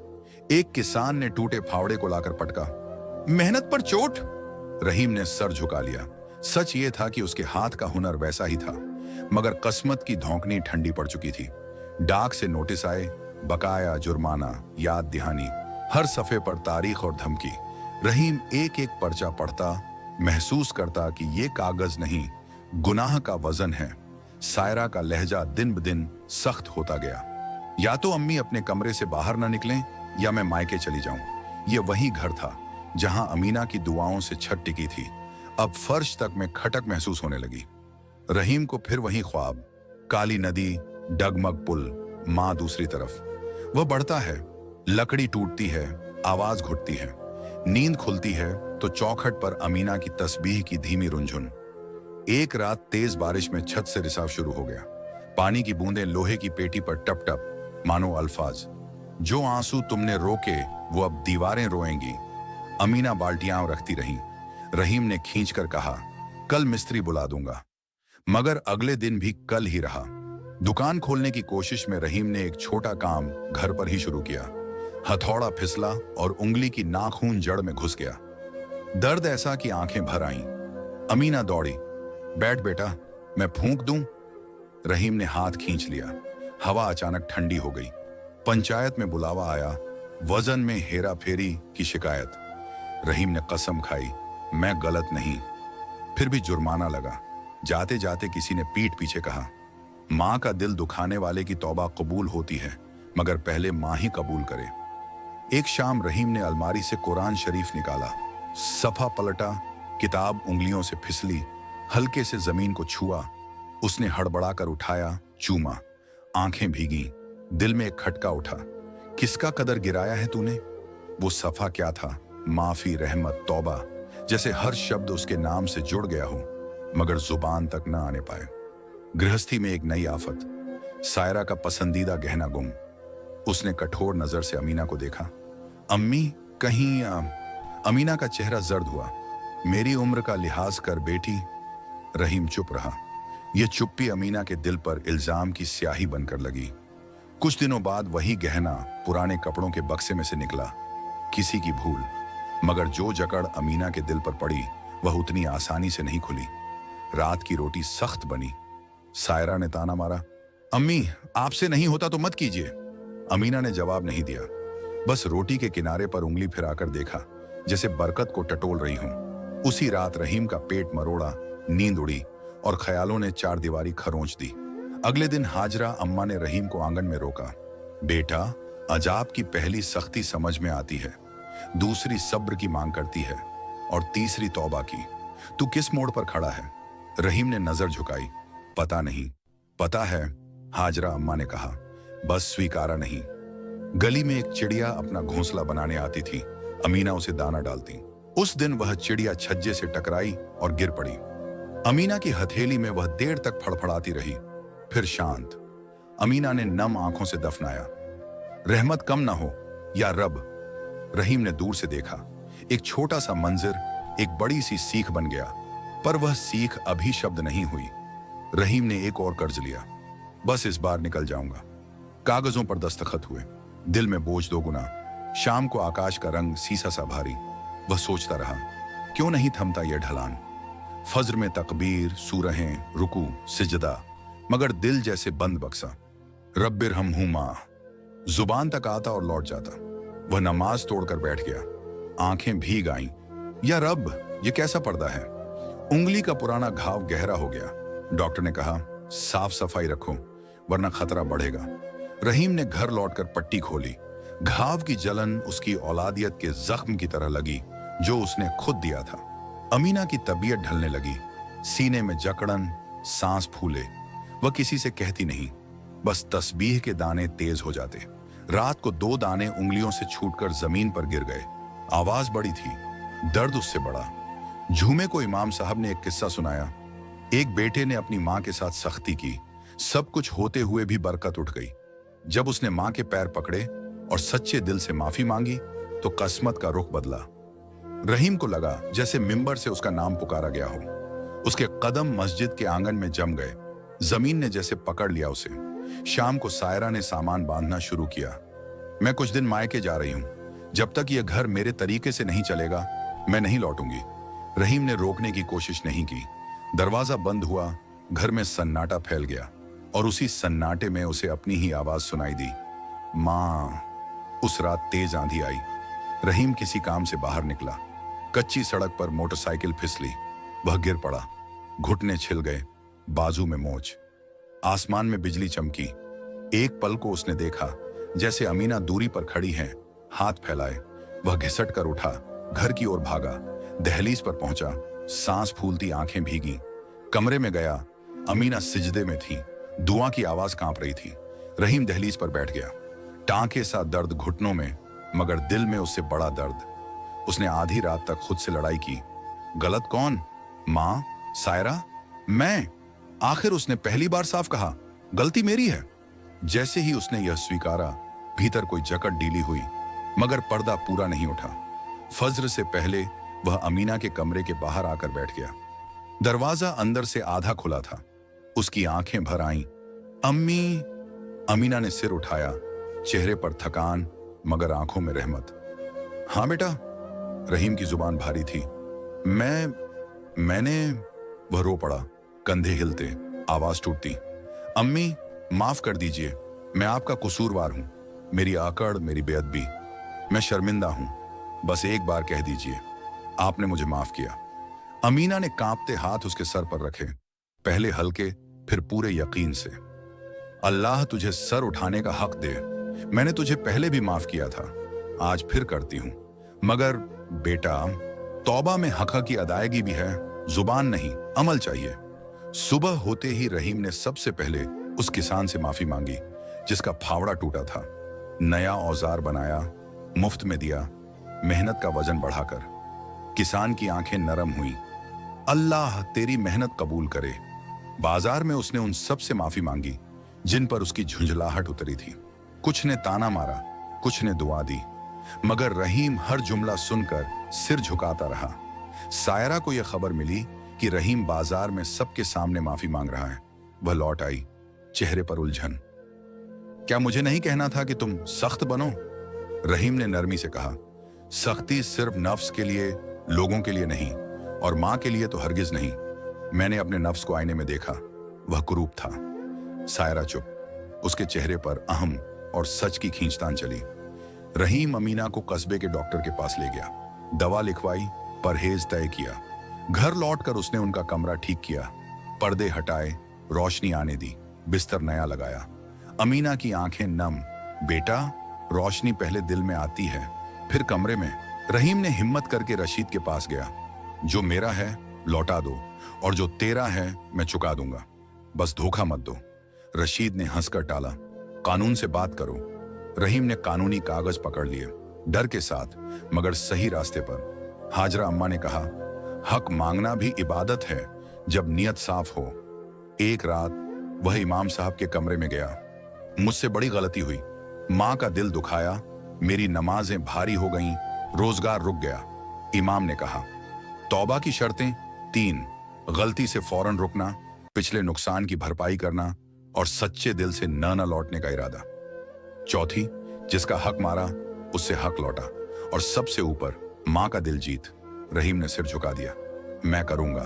एक किसान ने टूटे फावड़े को लाकर पटका, मेहनत पर चोट। रहीम ने सर झुका लिया। सच ये था कि उसके हाथ का हुनर वैसा ही था, मगर किस्मत की धौंकनी ठंडी पड़ चुकी थी। डाक से नोटिस आए, बकाया, जुर्माना, याद दहानी, हर सफे पर तारीख और धमकी। रहीम एक एक पर्चा पढ़ता, महसूस करता कि ये कागज नहीं, गुनाह का वजन है। सायरा का लहजा दिन ब दिन सख्त होता गया। या तो अम्मी अपने कमरे से बाहर ना निकलें, या मैं मायके चली जाऊं। ये वही घर था जहां अमीना की दुआओं से छत टिकी थी। अब फर्श तक में खटक महसूस होने लगी। रहीम को फिर वही ख्वाब, काली नदी, डगमग पुल, मां दूसरी तरफ। वह बढ़ता है, लकड़ी टूटती है, आवाज घुटती है। नींद खुलती है तो चौखट पर अमीना की तस्बीह की धीमी रुंझुन। एक रात तेज बारिश में छत से रिसाव शुरू हो गया। पानी की बूंदें लोहे की पेटी पर टप टप, मानो अल्फाज, जो आंसू तुमने रोके वो अब दीवारें रोएंगी। अमीना बाल्टियां रखती रहीं। रहीम ने खींचकर कहा, कल मिस्त्री बुला दूंगा। मगर अगले दिन भी कल ही रहा। दुकान खोलने की कोशिश में रहीम ने एक छोटा काम घर पर ही शुरू किया। हथौड़ा फिसला और उंगली की नाखून जड़ में घुस गया। दर्द ऐसा कि आंखें भर आईं। अमीना दौड़ी, बैठ बेटा, मैं फूंक दूं। रहीम ने हाथ खींच लिया। हवा अचानक ठंडी हो गई। पंचायत में बुलावा आया, वजन में हेरा फेरी की शिकायत। रहीम ने कसम खाई, मैं गलत नहीं। फिर भी जुर्माना लगा। जाते जाते किसी ने पीठ पीछे कहा, मां का दिल दुखाने वाले की तौबा कबूल होती है, मगर पहले मां ही कबूल करे। एक शाम रहीम ने अलमारी से कुरान शरीफ निकाला, सफा पलटा, किताब उंगलियों से फिसली, हल्के से जमीन को छुआ। उसने हड़बड़ाकर उठाया, चूमा। आंखें भीगी, दिल में एक खटका उठा। किसका कदर गिराया है तूने? वो सफा क्या था? माफी, रहमत, तौबा, जैसे हर शब्द उसके नाम से जुड़ गया हो, मगर जुबान तक न आने पाए। गृहस्थी में एक नई आफत, सायरा का पसंदीदा गहना गुम। उसने कठोर नजर से अमीना को देखा। अम्मी कहीं? अमीना का चेहरा जर्द हुआ। मेरी उम्र का लिहाज कर बेटी। रहीम चुप रहा। ये चुप्पी अमीना के दिल पर इल्जाम की स्याही बनकर लगी। कुछ दिनों बाद वही गहना पुराने कपड़ों के बक्से में से निकला, किसी की भूल। मगर जो जकड़ अमीना के दिल पर पड़ी वह उतनी आसानी से नहीं खुली। रात की रोटी सख्त बनी। सायरा ने ताना मारा, अम्मी आपसे नहीं होता तो मत कीजिए। अमीना ने जवाब नहीं दिया, बस रोटी के किनारे पर उंगली फिराकर देखा, जैसे बरकत को टटोल रही हूं। उसी रात रहीम का पेट मरोड़ा, नींद उड़ी और ख्यालों ने चार दीवारी खरोंच दी। अगले दिन हाजरा अम्मा ने रहीम को आंगन में रोका। बेटा, अजाब की पहली सख्ती समझ में आती है, दूसरी सब्र की मांग करती है और तीसरी तौबा की। तू किस मोड़ पर खड़ा है? रहीम ने नजर झुकाई। पता नहीं। पता है, हाजरा अम्मा ने कहा, बस स्वीकारा नहीं। गली में एक चिड़िया अपना घोंसला बनाने आती थी, अमीना उसे दाना डालती। उस दिन वह चिड़िया छज्जे से टकराई और गिर पड़ी। अमीना की हथेली में वह देर तक फड़फड़ाती रही, फिर शांत। अमीना ने नम आंखों से दफनाया, रहमत कम ना हो या रब। रहीम ने दूर से देखा, एक छोटा सा मंजिर एक बड़ी सी सीख बन गया, पर वह सीख अभी शब्द नहीं हुई। रहीम ने एक और कर्ज लिया, बस इस बार निकल जाऊंगा। कागजों पर दस्तखत हुए, दिल में बोझ दो गुना। शाम को आकाश का रंग सीसा सा भारी। वह सोचता रहा, क्यों नहीं थमता यह ढलान। फज्र में तकबीर, सूरहें, रुकू, सिजदा, मगर दिल जैसे बंद बक्सा। रब्बिरहमहुमा जुबान तक आता और लौट जाता। वह नमाज तोड़कर बैठ गया, आंखें भीग आईं। या रब, ये कैसा पर्दा है। उंगली का पुराना घाव गहरा हो गया। डॉक्टर ने कहा, साफ सफाई रखो वरना खतरा बढ़ेगा। रहीम ने घर लौटकर पट्टी खोली। घाव की जलन उसकी औलादियत के जख्म की तरह लगी जो उसने खुद दिया था। अमीना की तबीयत ढलने लगी, सीने में जकड़न, सांस फूले। वह किसी से कहती नहीं, बस तस्बीह के दाने तेज हो जाते। रात को 2 दाने उंगलियों से छूटकर जमीन पर गिर गए। आवाज बड़ी थी, दर्द उससे बड़ा। झूमे को इमाम साहब ने एक किस्सा सुनाया। एक बेटे ने अपनी मां के साथ सख्ती की, सब कुछ होते हुए भी बरकत उठ गई। जब उसने मां के पैर पकड़े और सच्चे दिल से माफी मांगी तो किस्मत का रुख बदला। रहीम को लगा जैसे मिंबर से उसका नाम पुकारा गया हो। उसके कदम मस्जिद के आंगन में जम गए, जमीन ने जैसे पकड़ लिया उसे। शाम को सायरा ने सामान बांधना शुरू किया। मैं कुछ दिन मायके जा रही हूं, जब तक यह घर मेरे तरीके से नहीं चलेगा मैं नहीं लौटूंगी। रहीम ने रोकने की कोशिश नहीं की। दरवाजा बंद हुआ, घर में सन्नाटा फैल गया और उसी सन्नाटे में उसे अपनी ही आवाज सुनाई दी, मां। उस रात तेज आंधी आई। रहीम किसी काम से बाहर निकला। कच्ची सड़क पर मोटरसाइकिल फिसली, वह गिर पड़ा। घुटने छिल गए, बाजू में मोच। आसमान में बिजली चमकी। एक पल को उसने देखा जैसे अमीना दूरी पर खड़ी है, हाथ फैलाए। वह घिसट कर उठा, घर की ओर भागा। दहलीज पर पहुंचा, सांस फूलती, आंखें भीगी। कमरे में गया, अमीना सिजदे में थी, दुआ की आवाज कांप रही थी। रहीम दहलीज पर बैठ गया, टांके सा दर्द घुटनों में, मगर दिल में उससे बड़ा दर्द। उसने आधी रात तक खुद से लड़ाई की। गलत कौन? मां? सायरा? मैं? आखिर उसने पहली बार साफ कहा, गलती मेरी है। जैसे ही उसने यह स्वीकारा, भीतर कोई जकड़ ढीली हुई, मगर पर्दा पूरा नहीं उठा। फज्र से पहले वह अमीना के कमरे के बाहर आकर बैठ गया। दरवाजा अंदर से आधा खुला था। उसकी आंखें भर आईं। अम्मी। अमीना ने सिर उठाया, चेहरे पर थकान मगर आंखों में रहमत। हाँ बेटा। रहीम की जुबान भारी थी। मैंने वह रो पड़ा, कंधे हिलते, आवाज टूटती। अम्मी माफ कर दीजिए, मैं आपका कसूरवार हूं। मेरी आकड़, मेरी बेअदबी, मैं शर्मिंदा हूं। बस एक बार कह दीजिए, आपने मुझे माफ किया। अमीना ने कांपते हाथ उसके सर पर रखे, पहले हल्के फिर पूरे यकीन से। अल्लाह तुझे सर उठाने का हक दे। मैंने तुझे पहले भी माफ किया था, आज फिर करती हूं। मगर बेटा, तौबा में हक की अदायगी भी है, जुबान नहीं, अमल चाहिए। सुबह होते ही रहीम ने सबसे पहले उस किसान से माफी मांगी जिसका फावड़ा टूटा था। नया औजार बनाया, मुफ्त में दिया, मेहनत का वजन बढ़ाकर। किसान की आंखें नरम हुई। अल्लाह तेरी मेहनत कबूल करे। बाजार में उसने उन सब से माफी मांगी जिन पर उसकी झुंझलाहट उतरी थी। कुछ ने ताना मारा, कुछ ने दुआ दी, मगर रहीम हर जुमला सुनकर सिर झुकाता रहा। सायरा को यह खबर मिली कि रहीम बाजार में सबके सामने माफी मांग रहा है। वह लौट आई, चेहरे पर उलझन। क्या मुझे नहीं कहना था कि तुम सख्त बनो? रहीम ने नरमी से कहा। सख्ती सिर्फ नफ्स के लिए, लोगों के लिए नहीं, और मां के लिए तो हरगिज नहीं। मैंने अपने नफ्स को आईने में देखा, वह कुरूप था। सायरा चुप। उसके चेहरे पर अहम और सच की खींचतान चली। रहीम अमीना को कस्बे के डॉक्टर के पास ले गया, दवा लिखवाई, परहेज तय किया। घर लौटकर उसने उनका कमरा ठीक किया, पर्दे हटाए, रोशनी आने दी, बिस्तर नया लगाया। अमीना की आंखें नम। बेटा, रोशनी पहले दिल में आती है, फिर कमरे में। रहीम ने हिम्मत करके रशीद के पास गया। जो मेरा है लौटा दो, और जो तेरा है मैं चुका दूंगा, बस धोखा मत दो। रशीद ने हंसकर टाला। कानून से बात करो। रहीम ने कानूनी कागज पकड़ लिए, डर के साथ मगर सही रास्ते पर। हाजरा अम्मा ने कहा, हक मांगना भी इबादत है जब नियत साफ हो। एक रात वह इमाम साहब के कमरे में गया। मुझसे बड़ी गलती हुई, मां का दिल दुखाया, मेरी नमाजें भारी हो गईं, रोजगार रुक गया। इमाम ने कहा, तौबा की शर्तें 3, गलती से फौरन रुकना, पिछले नुकसान की भरपाई करना, और सच्चे दिल से न लौटने का इरादा। चौथी, जिसका हक मारा उससे हक लौटा, और सबसे ऊपर मां का दिल जीत। रहीम ने सिर झुका दिया। मैं करूंगा।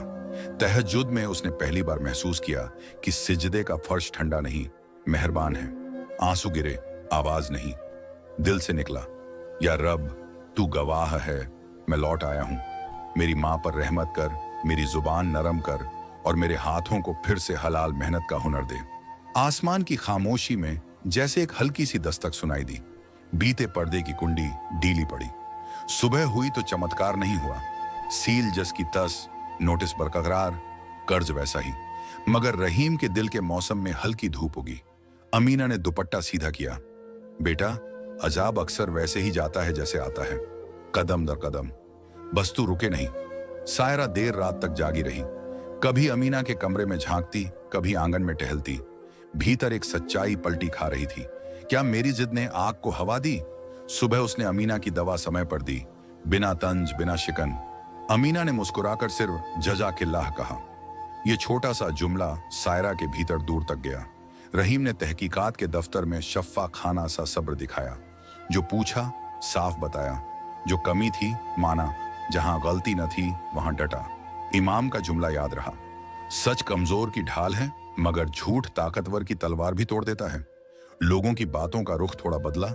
तहज्जुद में उसने पहली बार महसूस किया कि सिजदे का फर्श ठंडा नहीं, मेहरबान है। आंसू गिरे, आवाज नहीं, दिल से निकला, या रब, तू गवाह है, मैं लौट आया हूं। मेरी मां पर रहमत कर, मेरी जुबान नरम कर, और मेरे हाथों को फिर से हलाल मेहनत का हुनर दे। आसमान की खामोशी में जैसे एक हल्की सी दस्तक सुनाई दी। बीते पर्दे की कुंडी ढीली पड़ी। सुबह हुई तो चमत्कार नहीं हुआ। सील जस की तस, नोटिस बरकरार, कर्ज वैसा ही। मगर रहीम के दिल के मौसम में हल्की धूप उगी। अमीना ने दुपट्टा सीधा किया। बेटा, अजाब अक्सर वैसे ही जाता है जैसे आता है, कदम दर कदम। बस तू रुके नहीं। सायरा देर रात तक जागी रही। कभी अमीना के कमरे में झांकती, कभी आंगन में टहलती। भीतर एक सच्चाई पलटी खा रही थी। क्या मेरी जिद ने आग को हवा दी? सुबह उसने अमीना की दवा समय पर दी, बिना तंज, बिना शिकन। अमीना ने मुस्कुराकर सिर्फ जज़ाकिल्लाह कहा। यह छोटा सा जुमला सायरा के भीतर दूर तक गया। रहीम ने तहकीकात के दफ्तर में शफ़ा खाना सा सब्र दिखाया। जो पूछा साफ बताया, जो कमी थी माना, जहां गलती न थी वहां डटा। इमाम का जुमला याद रहा, सच कमजोर की ढाल है, मगर झूठ ताकतवर की तलवार भी तोड़ देता है। लोगों की बातों का रुख थोड़ा बदला।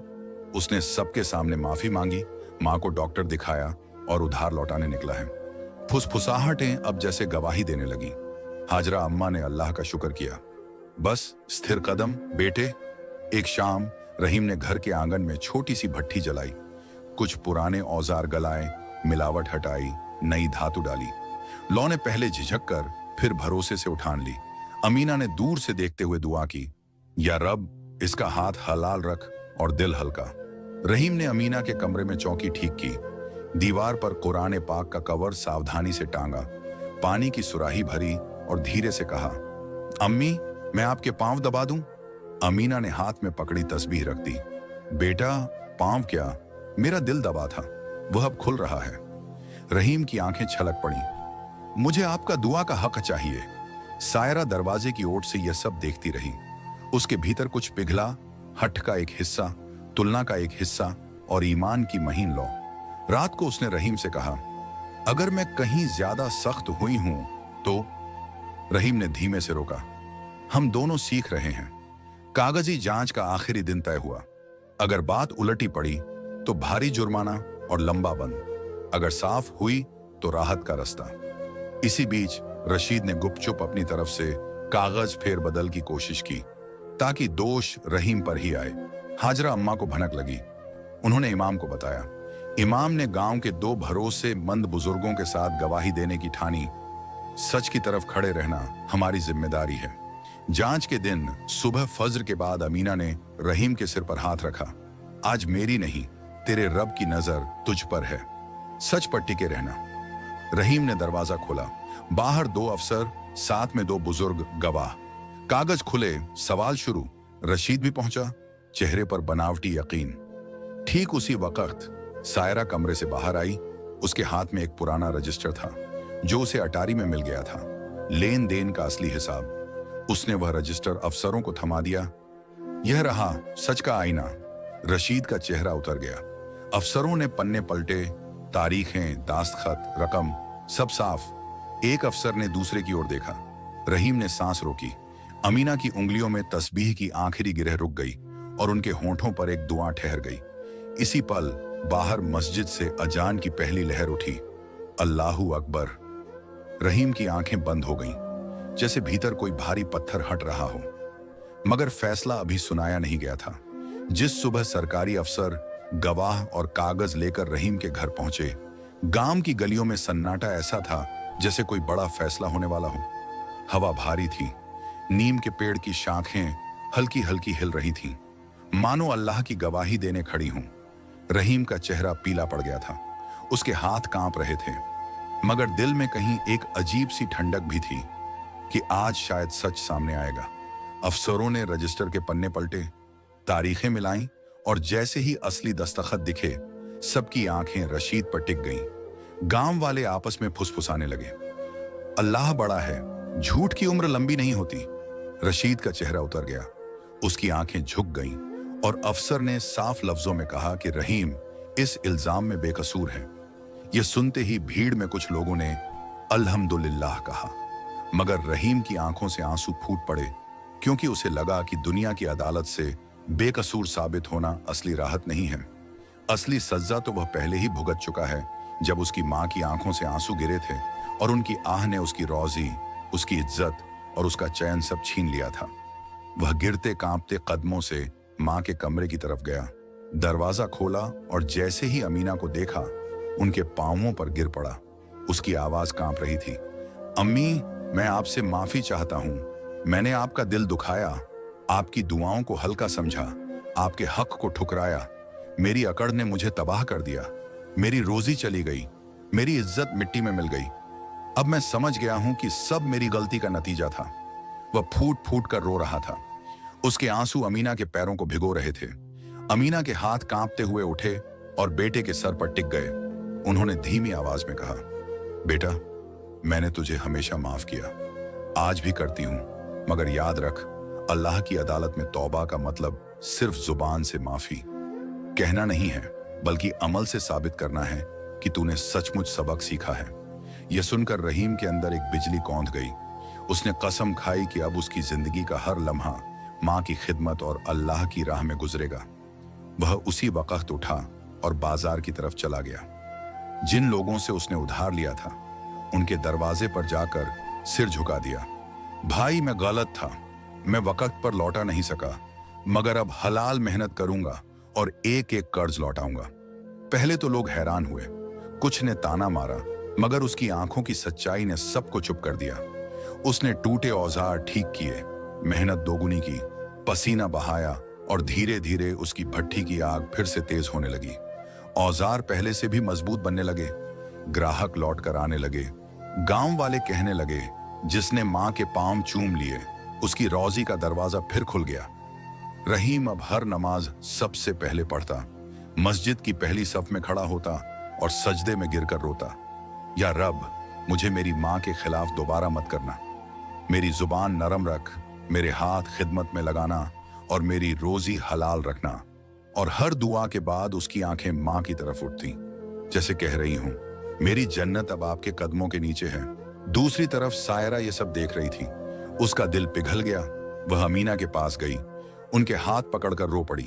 उसने सबके सामने माफी मांगी, मां को डॉक्टर दिखाया और उधार लौटाने निकला है। फुसफुसाहटें अब जैसे गवाही देने लगी। हाजरा अम्मा ने अल्लाह का शुक्र किया। बस स्थिर कदम बेटे। एक शाम रहीम ने घर के आंगन में छोटी सी भट्ठी जलाई, कुछ पुराने औजार गलाए, मिलावट हटाई, नई धातु डाली। लौ ने पहले झिझक कर फिर भरोसे से उठान ली। अमीना ने दूर से देखते हुए दुआ की, या रब, इसका हाथ हलाल रख और दिल हल्का। रहीम ने अमीना के कमरे में चौकी ठीक की, दीवार पर कुरान पाक का कवर सावधानी से टांगा, पानी की सुराही भरी और धीरे से कहा, अम्मी, मैं आपके पांव दबा दूं? अमीना ने हाथ में पकड़ी तस्बीह रख दी। बेटा, पांव क्या, मेरा दिल दबा था, वह अब खुल रहा है। रहीम की आंखें छलक पड़ी। मुझे आपका दुआ का हक चाहिए। सायरा दरवाजे की ओर से यह सब देखती रही। उसके भीतर कुछ पिघला, हठ का एक हिस्सा, तुलना का एक हिस्सा और ईमान की महीन लौ। रात को उसने रहीम से कहा, अगर मैं कहीं ज्यादा सख्त हुई हूं तो? रहीम ने धीमे से रोका, हम दोनों सीख रहे हैं। कागजी जांच का आखिरी दिन तय हुआ। अगर बात उलटी पड़ी तो भारी जुर्माना और लंबा बंद। अगर साफ हुई तो राहत का रास्ता। इसी बीच रशीद ने गुपचुप अपनी तरफ से कागज फेर बदल की कोशिश की, ताकि दोष रहीम पर ही आए। हाजरा अम्मा को भनक लगी। उन्होंने इमाम को बताया। इमाम ने गांव के 2 भरोसेमंद बुजुर्गों के साथ गवाही देने की ठानी। सच की तरफ खड़े रहना हमारी जिम्मेदारी है। जांच के दिन सुबह फज्र के बाद अमीना ने रहीम के सिर पर हाथ रखा। आज मेरी नहीं, तेरे रब की नजर तुझ पर है, सच पर टिके रहना। रहीम ने दरवाजा खोला। बाहर 2 अफसर, साथ में 2 बुजुर्ग गवाह। कागज खुले, सवाल शुरू। रशीद भी पहुंचा, चेहरे पर बनावटी यकीन। ठीक उसी वक्त सायरा कमरे से बाहर आई। उसके हाथ में एक पुराना रजिस्टर था, जो उसे अटारी में मिल गया था, लेन देन का असली हिसाब। उसने वह रजिस्टर अफसरों को थमा दिया। यह रहा सच का आईना। रशीद का चेहरा उतर गया। अफसरों ने पन्ने पलटे, तारीखें, दास्तखत, रकम, सब साफ। एक अफसर ने दूसरे की ओर देखा। रहीम ने सांस रोकी। अमीना की उंगलियों में तस्बीह की आखिरी गिरह रुक गई और उनके होंठों पर एक दुआ ठहर गई। इसी पल बाहर मस्जिद से अजान की पहली लहर उठी, अल्लाहू अकबर। रहीम की आंखें बंद हो गईं, जैसे भीतर कोई भारी पत्थर हट रहा हो। मगर फैसला अभी सुनाया नहीं गया था। जिस सुबह सरकारी अफसर गवाह और कागज लेकर रहीम के घर पहुंचे, गांव की गलियों में सन्नाटा ऐसा था जैसे कोई बड़ा फैसला होने वाला हो। हवा भारी थी, नीम के पेड़ की शाखें हल्की हल्की हिल रही थीं, मानो अल्लाह की गवाही देने खड़ी हूं। रहीम का चेहरा पीला पड़ गया था, उसके हाथ कांप रहे थे, मगर दिल में कहीं एक अजीब सी ठंडक भी थी कि आज शायद सच सामने आएगा। अफसरों ने रजिस्टर के पन्ने पलटे, तारीखें मिलाईं और जैसे ही असली दस्तखत दिखे, सबकी आंखें रशीद पर टिक गईं। गांव वाले आपस में फुसफुसाने लगे, अल्लाह बड़ा है, झूठ की उम्र लंबी नहीं होती। रशीद का चेहरा उतर गया, उसकी आंखें झुक गईं और अफसर ने साफ लफ्जों में कहा कि रहीम इस इल्जाम में बेकसूर है। यह सुनते ही भीड़ में कुछ लोगों ने अल्हम्दुलिल्लाह कहा, मगर रहीम की आंखों से आंसू फूट पड़े, क्योंकि उसे लगा कि दुनिया की अदालत से बेकसूर साबित होना असली राहत नहीं है। असली सजा तो वह पहले ही भुगत चुका है, जब उसकी मां की आंखों से आंसू गिरे थे और उनकी आह ने उसकी रोजी, उसकी इज्जत और उसका चैन सब छीन लिया था। वह गिरते कांपते कदमों से मां के कमरे की तरफ गया, दरवाजा खोला और जैसे ही अमीना को देखा, उनके पांवों पर गिर पड़ा। उसकी आवाज कांप रही थी, अम्मी, मैं आपसे माफी चाहता हूं। मैंने आपका दिल दुखाया, आपकी दुआओं को हल्का समझा, आपके हक को ठुकराया। मेरी अकड़ ने मुझे तबाह कर दिया, मेरी रोजी चली गई, मेरी इज्जत मिट्टी में मिल गई। अब मैं समझ गया हूं कि सब मेरी गलती का नतीजा था। वह फूट फूट कर रो रहा था। उसके आंसू अमीना के पैरों को भिगो रहे थे। अमीना के हाथ कांपते हुए उठे और बेटे के सर पर टिक गए। उन्होंने धीमी आवाज में कहा, बेटा, मैंने तुझे हमेशा माफ किया, आज भी करती हूं, मगर याद रख, अल्लाह की अदालत में तौबा का मतलब सिर्फ जुबान से माफी कहना नहीं है, बल्कि अमल से साबित करना है कि तूने सचमुच सबक सीखा है। यह सुनकर रहीम के अंदर एक बिजली कौंध गई। उसने कसम खाई कि अब उसकी जिंदगी का हर लम्हा मां की खिदमत और अल्लाह की राह में गुजरेगा। वह उसी वक्त उठा और बाजार की तरफ चला गया। जिन लोगों से उसने उधार लिया था, उनके दरवाजे पर जाकर सिर झुका दिया। भाई, मैं गलत था, मैं वक्त पर लौटा नहीं सका, मगर अब हलाल मेहनत करूंगा और एक एक कर्ज लौटाऊंगा। पहले तो लोग हैरान हुए, कुछ ने ताना मारा, मगर उसकी आंखों की सच्चाई ने सबको चुप कर दिया। उसने टूटे औजार ठीक किए, मेहनत दोगुनी की, पसीना बहाया और धीरे धीरे उसकी भट्ठी की आग फिर से तेज होने लगी। औजार पहले से भी मजबूत बनने लगे, ग्राहक लौट कर आने लगे। गांव वाले कहने लगे, जिसने मां के पांव चूम लिए, उसकी रोजी का दरवाजा फिर खुल गया। रहीम अब हर नमाज सबसे पहले पढ़ता, मस्जिद की पहली सफ में खड़ा होता और सजदे में गिरकर रोता, या रब, मुझे मेरी मां के खिलाफ दोबारा मत करना। मेरी जुबान नरम रख, मेरे हाथ खिदमत में लगाना और मेरी रोजी हलाल रखना। और हर दुआ के बाद उसकी आंखें मां की तरफ उठती, जैसे कह रही हूं, मेरी जन्नत अब आपके कदमों के नीचे है। दूसरी तरफ सायरा ये सब देख रही थी। उसका दिल पिघल गया। वह अमीना के पास गई, उनके हाथ पकड़कर रो पड़ी।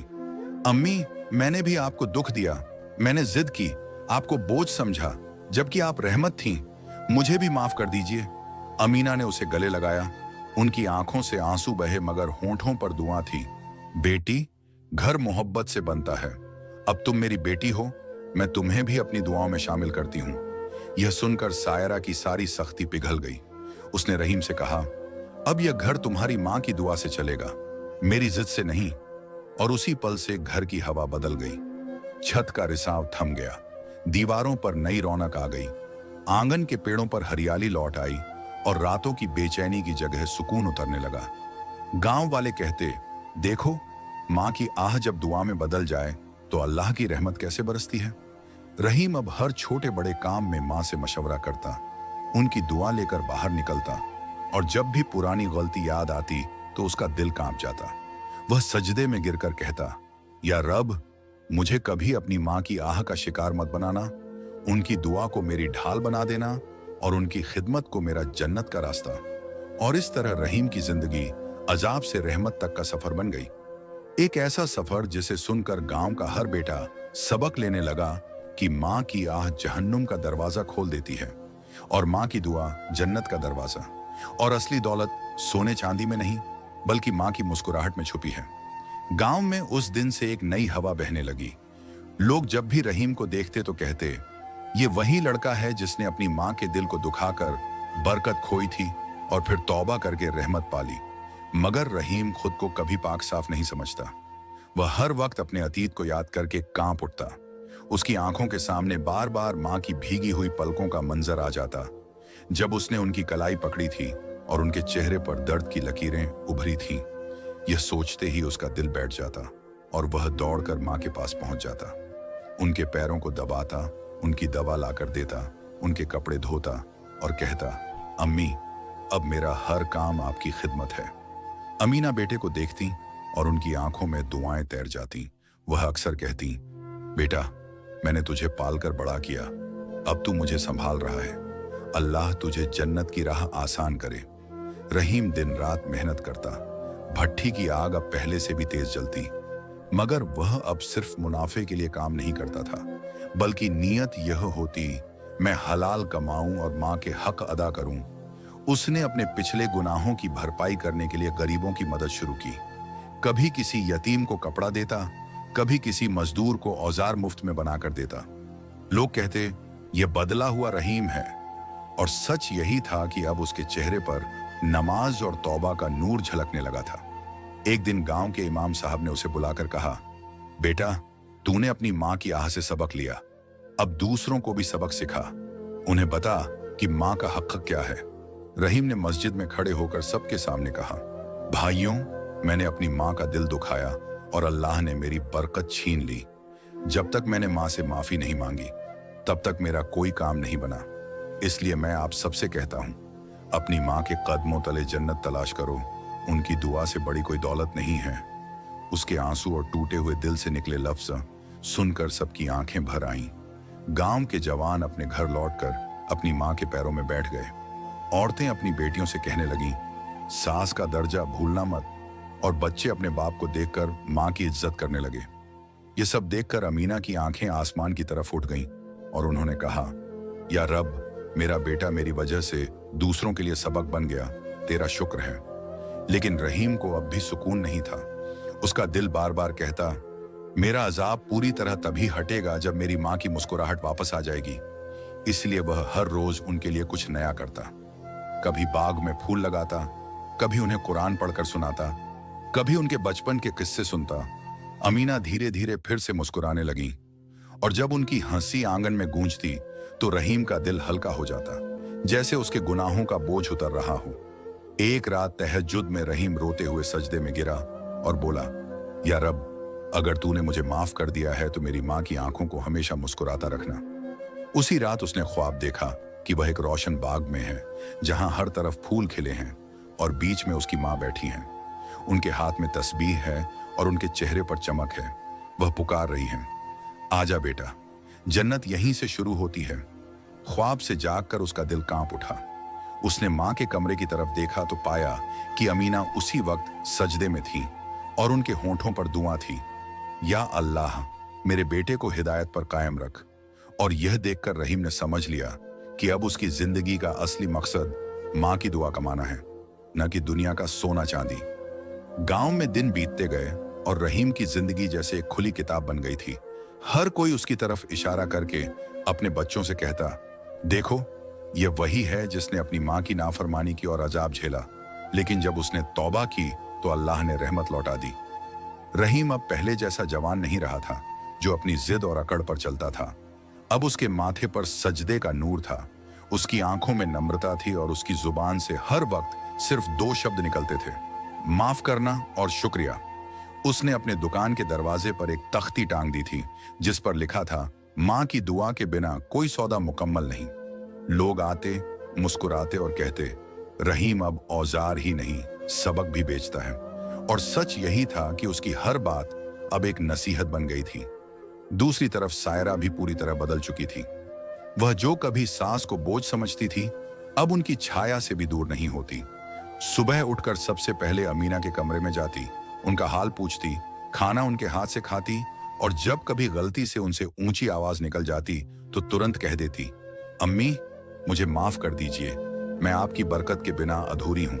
अम्मी, मैंने भी आपको दुख दिया, मैंने जिद की, आपको बोझ समझा, जबकि आप रहमत थीं। मुझे भी माफ कर दीजिए। अमीना ने उसे गले लगाया। उनकी आंखों से आंसू बहे, मगर होंठों पर दुआ थी। बेटी, घर मोहब्बत से बनता है। अब तुम मेरी बेटी हो, मैं तुम्हें भी अपनी दुआओं में शामिल करती हूं। यह सुनकर सायरा की सारी सख्ती पिघल गई। उसने रहीम से कहा, अब यह घर तुम्हारी मां की दुआ से चलेगा, मेरी जिद से नहीं। और उसी पल से घर की हवा बदल गई। छत का रिसाव थम गया, दीवारों पर नई रौनक आ गई, आंगन के पेड़ों पर हरियाली लौट आई और रातों की बेचैनी की जगह सुकून उतरने लगा। गांव वाले कहते, देखो, मां की आह जब दुआ में बदल जाए तो अल्लाह की रहमत कैसे बरसती है। रहीम अब हर छोटे बड़े काम में मां से मशवरा करता, उनकी दुआ लेकर बाहर निकलता और जब भी पुरानी गलती याद आती तो उसका दिल कांप जाता। वह सजदे में गिरकर कहता, या रब, मुझे कभी अपनी माँ की आह का शिकार मत बनाना, उनकी दुआ को मेरी ढाल बना देना और उनकी खिदमत को मेरा जन्नत का रास्ता। और इस तरह रहीम की जिंदगी अजाब से रहमत तक का सफर बन गई। एक ऐसा सफर जिसे सुनकर गांव का हर बेटा सबक लेने लगा कि माँ की आह जहन्नुम का दरवाजा खोल देती है और माँ की दुआ जन्नत का दरवाजा। और असली दौलत सोने चांदी में नहीं बल्कि माँ की मुस्कुराहट में छुपी है। गांव में उस दिन से एक नई हवा बहने लगी। लोग जब भी रहीम को देखते तो कहते, ये वही लड़का है जिसने अपनी माँ के दिल को दुखाकर बरकत खोई थी और फिर तौबा करके रहमत पाली। मगर रहीम खुद को कभी पाक साफ नहीं समझता। वह हर वक्त अपने अतीत को याद करके कांप उठता। उसकी आंखों के सामने बार बार माँ की भीगी हुई पलकों का मंजर आ जाता, जब उसने उनकी कलाई पकड़ी थी और उनके चेहरे पर दर्द की लकीरें उभरी थीं। यह सोचते ही उसका दिल बैठ जाता और वह दौड़कर माँ के पास पहुंच जाता। उनके पैरों को दबाता, उनकी दवा लाकर देता, उनके कपड़े धोता और कहता, अम्मी, अब मेरा हर काम आपकी खिदमत है। अमीना बेटे को देखती और उनकी आंखों में दुआएं तैर जाती। वह अक्सर कहती, बेटा, मैंने तुझे पालकर बड़ा किया, अब तू मुझे संभाल रहा है। अल्लाह तुझे जन्नत की राह आसान करे। रहीम दिन रात मेहनत करता। भट्ठी की आग अब पहले से भी तेज जलती, मगर वह अब सिर्फ मुनाफे के लिए काम नहीं करता था, बल्कि नीयत यह होती, मैं हलाल कमाऊं और माँ के हक अदा करूं। उसने अपने पिछले गुनाहों की भरपाई करने के लिए गरीबों की मदद शुरू की। कभी किसी यतीम को कपड़ा देता, कभी किसी मजदूर को औजार मुफ्त में बनाकर देता। लोग कहते, यह बदला हुआ रहीम है, और सच यही था कि अब उसके चेहरे पर नमाज और तौबा का नूर झलकने लगा था। एक दिन गांव के इमाम साहब ने उसे बुलाकर कहा, बेटा, तूने अपनी माँ की आह से सबक लिया, अब दूसरों को भी सबक सिखा। उन्हें बता कि माँ का हक क्या है। रहीम ने मस्जिद में खड़े होकर सबके सामने कहा, भाइयों, मैंने अपनी माँ का दिल दुखाया और अल्लाह ने मेरी बरकत छीन ली। जब तक मैंने माँ से माफी नहीं मांगी तब तक मेरा कोई काम नहीं बना। इसलिए मैं आप सबसे कहता हूं, अपनी माँ के कदमों तले जन्नत तलाश करो। उनकी दुआ से बड़ी कोई दौलत नहीं है। उसके आंसू और टूटे हुए दिल से निकले लफ्ज सुनकर सबकी आंखें भर आईं। गांव के जवान अपने घर लौटकर अपनी माँ के पैरों में बैठ गए। औरतें अपनी बेटियों से कहने लगीं, सास का दर्जा भूलना मत, और बच्चे अपने बाप को देखकर माँ की इज्जत करने लगे। ये सब देखकर अमीना की आंखें आसमान की तरफ उठ गईं और उन्होंने कहा, या रब, मेरा बेटा मेरी वजह से दूसरों के लिए सबक बन गया, तेरा शुक्र है। लेकिन रहीम को अब भी सुकून नहीं था। उसका दिल बार बार कहता, मेरा अजाब पूरी तरह तभी हटेगा जब मेरी माँ की मुस्कुराहट वापस आ जाएगी। इसलिए वह हर रोज उनके लिए कुछ नया करता। कभी बाग में फूल लगाता, कभी उन्हें कुरान पढ़कर सुनाता, कभी उनके बचपन के किस्से सुनता। अमीना धीरे धीरे फिर से मुस्कुराने लगी, और जब उनकी हंसी आंगन में गूंजती तो रहीम का दिल हल्का हो जाता, जैसे उसके गुनाहों का बोझ उतर रहा हो। एक रात तहज्जुद में रहीम रोते हुए सजदे में गिरा और बोला, या रब, अगर तूने मुझे माफ कर दिया है तो मेरी माँ की आंखों को हमेशा मुस्कुराता रखना। उसी रात उसने ख्वाब देखा कि वह एक रोशन बाग में है, जहां हर तरफ फूल खिले हैं और बीच में उसकी माँ बैठी हैं। उनके हाथ में तस्बीह है और उनके चेहरे पर चमक है। वह पुकार रही है, आजा बेटा, जन्नत यहीं से शुरू होती है। ख्वाब से जागकर उसका दिल कांप उठा। उसने माँ के कमरे की तरफ देखा तो पाया कि अमीना उसी वक्त सजदे में थी और उनके होंठों पर दुआ थी, या अल्लाह, मेरे बेटे को हिदायत पर कायम रख। और यह देखकर रहीम ने समझ लिया कि अब उसकी जिंदगी का असली मकसद माँ की दुआ कमाना है, न कि दुनिया का सोना चांदी। गांव में दिन बीतते गए और रहीम की जिंदगी जैसे एक खुली किताब बन गई थी। हर कोई उसकी तरफ इशारा करके अपने बच्चों से कहता, देखो, यह वही है जिसने अपनी माँ की नाफरमानी की और अजाब झेला, लेकिन जब उसने तौबा की तो अल्लाह ने रहमत लौटा दी। रहीम अब पहले जैसा जवान नहीं रहा था जो अपनी जिद और अकड़ पर चलता था। अब उसके माथे पर सजदे का नूर था, उसकी आंखों में नम्रता थी और उसकी जुबान से हर वक्त सिर्फ दो शब्द निकलते थे, माफ करना और शुक्रिया। उसने अपने दुकान के दरवाजे पर एक तख्ती टांग दी थी जिस पर लिखा था, माँ की दुआ के बिना कोई सौदा मुकम्मल नहीं। लोग आते, मुस्कुराते और कहते, रहीम अब औजार ही नहीं, सबक भी बेचता है। और सच यही था कि उसकी हर बात अब एक नसीहत बन गई थी। दूसरी तरफ सायरा भी पूरी तरह बदल चुकी थी। वह जो कभी सास को बोझ समझती थी, अब उनकी छाया से भी दूर नहीं होती। सुबह उठकर सबसे पहले अमीना के कमरे में जाती, उनका हाल पूछती, खाना उनके हाथ से खाती, और जब कभी गलती से उनसे ऊंची आवाज निकल जाती तो तुरंत कह देती, अम्मी मुझे माफ कर दीजिए, मैं आपकी बरकत के बिना अधूरी हूं।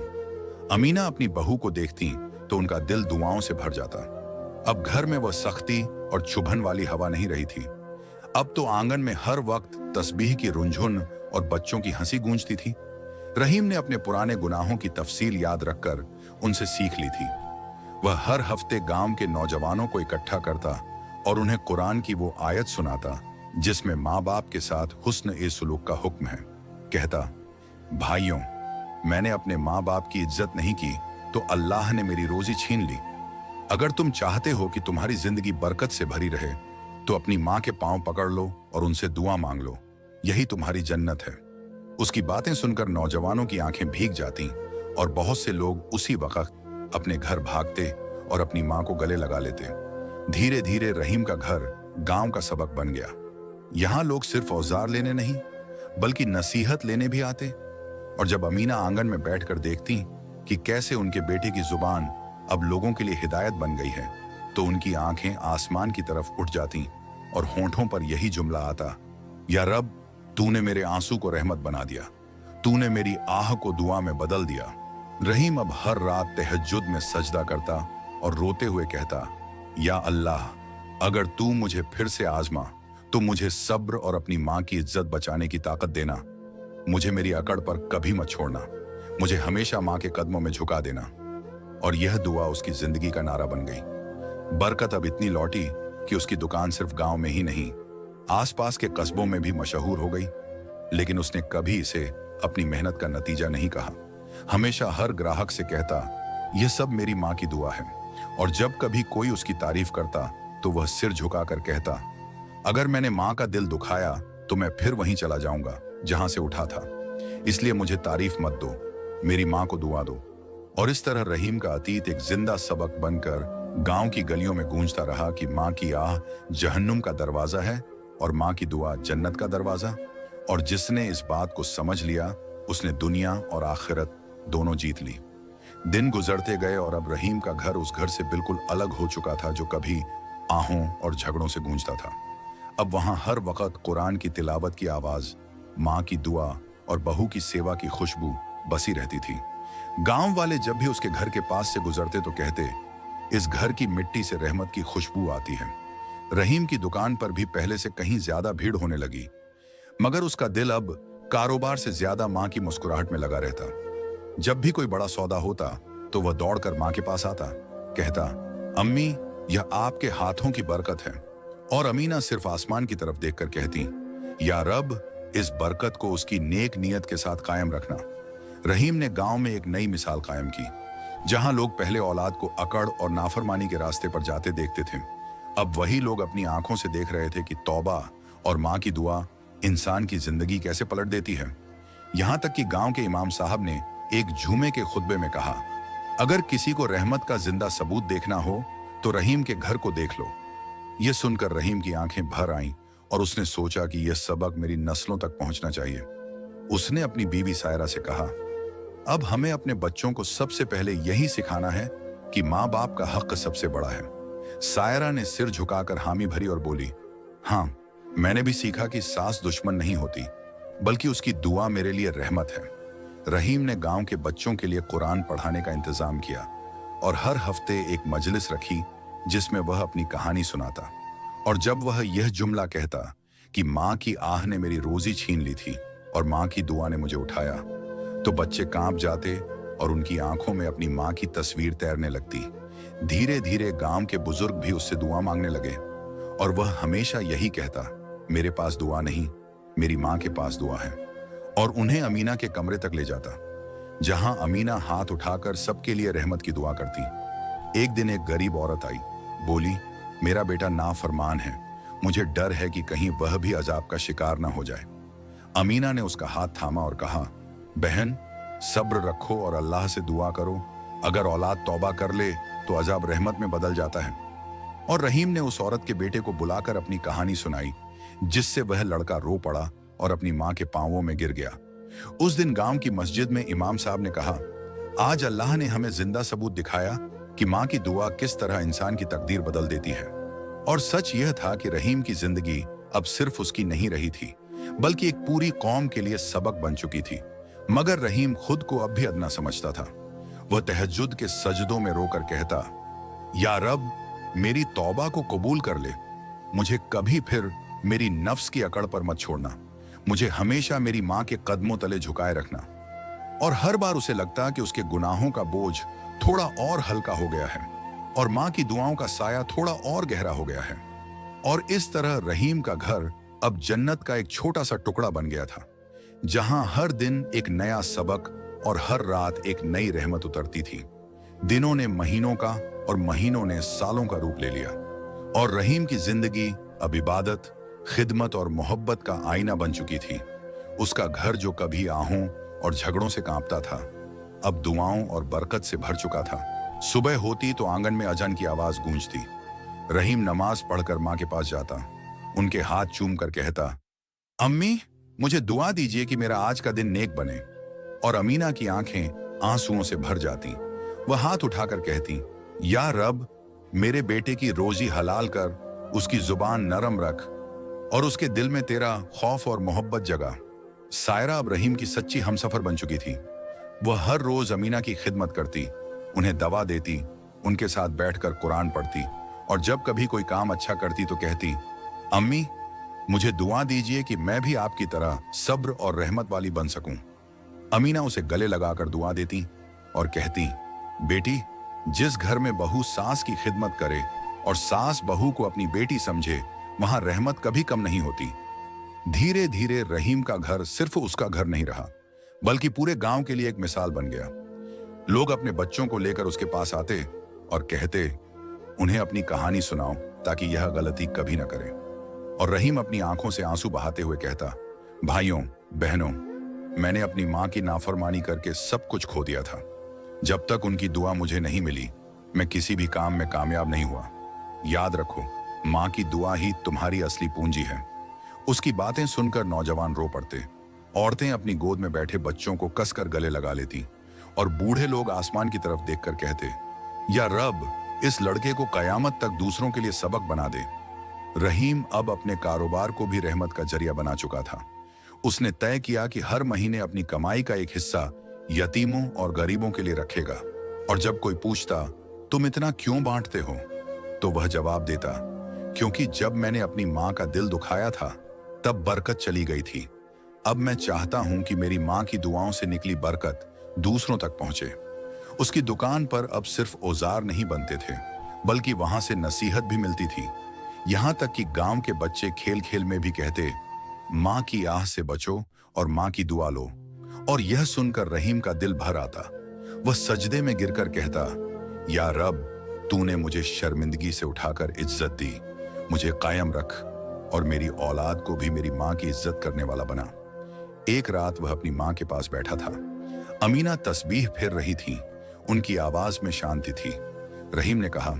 अमीना अपनी बहू को देखती तो उनका दिल दुआओं से भर जाता। अब घर में वह सख्ती और चुभन वाली हवा नहीं रही थी। अब तो आंगन में हर वक्त तस्बीह की रुंझुन और बच्चों की हंसी गूंजती थी। रहीम ने अपने पुराने गुनाहों की तफसील याद रखकर उनसे सीख ली थी। वह हर हफ्ते गांव के नौजवानों को इकट्ठा करता और उन्हें कुरान की वो आयत सुनाता जिसमें माँ बाप के साथ हुस्न ए सुलूक का हुक्म है। कहता, भाइयों, मैंने अपने माँ बाप की इज्जत नहीं की तो अल्लाह ने मेरी रोजी छीन ली। अगर तुम चाहते हो कि तुम्हारी जिंदगी बरकत से भरी रहे तो अपनी माँ के पांव पकड़ लो और उनसे दुआ मांग लो, यही तुम्हारी जन्नत है। उसकी बातें सुनकर नौजवानों की आंखें भीग जाती और बहुत से लोग उसी वक्त अपने घर भागते और अपनी माँ को गले लगा लेते। धीरे धीरे रहीम का घर गांव का सबक बन गया। यहाँ लोग सिर्फ औजार लेने नहीं बल्कि नसीहत लेने भी आते। और जब अमीना आंगन में बैठकर देखती कि कैसे उनके बेटे की जुबान अब लोगों के लिए हिदायत बन गई है तो उनकी आंखें आसमान की तरफ उठ जाती और होंठों पर यही जुमला आता, या रब, तूने मेरे आंसू को रहमत बना दिया, तूने मेरी आह को दुआ में बदल दिया। रहीम अब हर रात तहज्जुद में सजदा करता और रोते हुए कहता, या अल्लाह, अगर तू मुझे फिर से आजमा तो मुझे सब्र और अपनी माँ की इज्जत बचाने की ताकत देना। मुझे मेरी अकड़ पर कभी मत छोड़ना, मुझे हमेशा माँ के कदमों में झुका देना। और यह दुआ उसकी जिंदगी का नारा बन गई। बरकत अब इतनी लौटी कि उसकी दुकान सिर्फ गांव में ही नहीं, आसपास के कस्बों में भी मशहूर हो गई। लेकिन उसने कभी इसे अपनी मेहनत का नतीजा नहीं कहा। हमेशा हर ग्राहक से कहता, यह सब मेरी माँ की दुआ है। और जब कभी कोई उसकी तारीफ करता तो वह सिर झुकाकर कहता, अगर मैंने माँ का दिल दुखाया तो मैं फिर वहीं चला जाऊंगा जहां से उठा था, इसलिए मुझे तारीफ मत दो, मेरी माँ को दुआ दो। और इस तरह रहीम का अतीत एक जिंदा सबक बनकर गांव की गलियों में गूंजता रहा कि माँ की आह जहन्नुम का दरवाजा है और माँ की दुआ जन्नत का दरवाजा। और जिसने इस बात को समझ लिया उसने दुनिया और आखिरत दोनों जीत ली। दिन गुजरते गए और अब रहीम का घर उस घर से बिल्कुल अलग हो चुका था जो कभी आहों और झगड़ों से गूंजता था। अब वहां हर वक्त कुरान की तिलावत की आवाज, माँ की दुआ और बहू की सेवा की खुशबू बसी रहती थी। गांव वाले जब भी उसके घर के पास से गुजरते तो कहते, इस घर की मिट्टी से रहमत की खुशबू आती है। रहीम की दुकान पर भी पहले से कहीं ज्यादा भीड़ होने लगी, मगर उसका दिल अब कारोबार से ज्यादा माँ की मुस्कुराहट में लगा रहता। जब भी कोई बड़ा सौदा होता तो वह दौड़कर माँ के पास आता, कहता, अम्मी, यह आपके हाथों की बरकत है। और अमीना सिर्फ आसमान की तरफ देखकर कहती, या रब, इस बरकत को उसकी नेक नियत के साथ कायम रखना। रहीम ने गांव में एक नई मिसाल कायम की। जहां लोग पहले औलाद को अकड़ और नाफरमानी के रास्ते पर जाते देखते थे, अब वही लोग अपनी आंखों से देख रहे थे कि तौबा और माँ की दुआ इंसान की जिंदगी कैसे पलट देती है। यहां तक कि गांव के इमाम साहब ने एक जुमे के खुतबे में कहा, अगर किसी को रहमत का जिंदा सबूत देखना हो तो रहीम के घर को देख लो। यह सुनकर रहीम की आंखें भर आईं और उसने सोचा कि यह सबक मेरी नस्लों तक पहुंचना चाहिए। उसने अपनी बीवी सायरा से कहा, अब हमें अपने बच्चों को सबसे पहले यही सिखाना है कि माँ बाप का हक सबसे बड़ा है। सायरा ने सिर झुकाकर हामी भरी और बोली, हाँ, मैंने भी सीखा कि सास दुश्मन नहीं होती बल्कि उसकी दुआ मेरे लिए रहमत है। रहीम ने गांव के बच्चों के लिए कुरान पढ़ाने का इंतजाम किया और हर हफ्ते एक मजलिस रखी जिसमें वह अपनी कहानी सुनाता। और जब वह यह जुमला कहता कि माँ की आह ने मेरी रोजी छीन ली थी और माँ की दुआ ने मुझे उठाया, तो बच्चे कांप जाते और उनकी आंखों में अपनी माँ की तस्वीर तैरने लगती। धीरे धीरे गांव के बुजुर्ग भी उससे दुआ मांगने लगे और वह हमेशा यही कहता, मेरे पास दुआ नहीं, मेरी माँ के पास दुआ है। और उन्हें अमीना के कमरे तक ले जाता, जहां अमीना हाथ उठाकर सबके लिए रहमत की दुआ करती। एक दिन एक गरीब औरत आई, बोली, मेरा बेटा नाफरमान है, मुझे डर है कि कहीं वह भी अजाब का शिकार ना हो जाए। अमीना ने उसका हाथ थामा और कहा, बहन, सब्र रखो और अल्लाह से दुआ करो, अगर औलाद तौबा कर ले तो अजाब रहमत में बदल जाता है। और रहीम ने उस औरत के बेटे को बुलाकर अपनी कहानी सुनाई, जिससे वह लड़का रो पड़ा और अपनी मां के पांवों में गिर गया। उस दिन गांव की मस्जिद में इमाम साहब ने कहा, आज अल्लाह ने हमें जिंदा सबूत दिखाया कि मां की दुआ किस तरह इंसान की तकदीर बदल देती है। और सच यह था कि रहीम की जिंदगी अब सिर्फ उसकी नहीं रही थी, बल्कि एक पूरी कौम के लिए सबक बन चुकी थी। मगर रहीम खुद को अब भी अदना समझता था। वह तहज्जुद के सजदों में रोकर कहता, या रब, मेरी तौबा को कबूल कर ले, मुझे कभी फिर मेरी नफ्स की अकड़ पर मत छोड़ना, मुझे हमेशा मेरी मां के कदमों तले झुकाए रखना। और हर बार उसे लगता कि उसके गुनाहों का बोझ थोड़ा और हल्का हो गया है और मां की दुआओं का साया थोड़ा और गहरा हो गया है। और इस तरह रहीम का घर अब जन्नत का एक छोटा सा टुकड़ा बन गया था, जहां हर दिन एक नया सबक और हर रात एक नई रहमत उतरती थी। दिनों ने महीनों का और महीनों ने सालों का रूप ले लिया और रहीम की जिंदगी अब इबादत, खिदमत और मोहब्बत का आईना बन चुकी थी। उसका घर जो कभी आहों और झगड़ों से कांपता था, अब दुआओं और बरकत से भर चुका था। सुबह होती तो आंगन में अजान की आवाज गूंजती। रहीम नमाज पढ़कर मां के पास जाता, उनके हाथ चूम कर कहता, अम्मी, मुझे दुआ दीजिए कि मेरा आज का दिन नेक बने। और अमीना की आंखें आंसुओं से भर जाती। वह हाथ उठाकर कहती, या रब, मेरे बेटे की रोजी हलाल कर, उसकी जुबान नरम रख और उसके दिल में तेरा खौफ और मोहब्बत जगा। सायरा अब रहीम की सच्ची हमसफर बन चुकी थी। वह हर रोज अमीना की खिदमत करती, उन्हें दवा देती, उनके साथ बैठकर कुरान पढ़ती और जब कभी कोई काम अच्छा करती तो कहती, अम्मी, मुझे दुआ दीजिए कि मैं भी आपकी तरह सब्र और रहमत वाली बन सकूं। अमीना उसे गले लगाकर दुआ देती और कहती, बेटी, जिस घर में बहू सास की खिदमत करे और सास बहू को अपनी बेटी समझे, वहां रहमत कभी कम नहीं होती। धीरे धीरे रहीम का घर सिर्फ उसका घर नहीं रहा, बल्कि पूरे गांव के लिए एक मिसाल बन गया। लोग अपने बच्चों को लेकर उसके पास आते और कहते, उन्हें अपनी कहानी सुनाओ ताकि यह गलती कभी न करें। और रहीम अपनी आंखों से आंसू बहाते हुए कहता, भाइयों बहनों, मैंने अपनी मां की नाफरमानी करके सब कुछ खो दिया था। जब तक उनकी दुआ मुझे नहीं मिली, मैं किसी भी काम में कामयाब नहीं हुआ। याद रखो, मां की दुआ ही तुम्हारी असली पूंजी है। उसकी बातें सुनकर नौजवान रो पड़ते, औरतें अपनी गोद में बैठे बच्चों को कसकर गले लगा लेती और बूढ़े लोग आसमान की तरफ देखकर कहते, या रब, इस लड़के को कयामत तक दूसरों के लिए सबक बना दे। रहीम अब अपने कारोबार को भी रहमत का जरिया बना चुका था। उसने तय किया कि हर महीने अपनी कमाई का एक हिस्सा यतीमों और गरीबों के लिए रखेगा। और जब कोई पूछता, तुम इतना क्यों बांटते हो, तो वह जवाब देता, क्योंकि जब मैंने अपनी मां का दिल दुखाया था, तब बरकत चली गई थी। अब मैं चाहता हूं कि मेरी मां की दुआओं से निकली बरकत दूसरों तक पहुंचे। उसकी दुकान पर अब सिर्फ औजार नहीं बनते थे, बल्कि वहां से नसीहत भी मिलती थी। यहां तक कि गांव के बच्चे खेल खेल में भी कहते, मां की आह से बचो और मां की दुआ लो। और यह सुनकर रहीम का दिल भर आता। वह सजदे में गिरकर कहता, या रब, तूने मुझे शर्मिंदगी से उठाकर इज्जत दी, मुझे कायम रख और मेरी औलाद को भी मेरी मां की इज्जत करने वाला बना। एक रात वह अपनी मां के पास बैठा था। अमीना तस्बीह फेर रही थी, उनकी आवाज में शांति थी। रहीम ने कहा,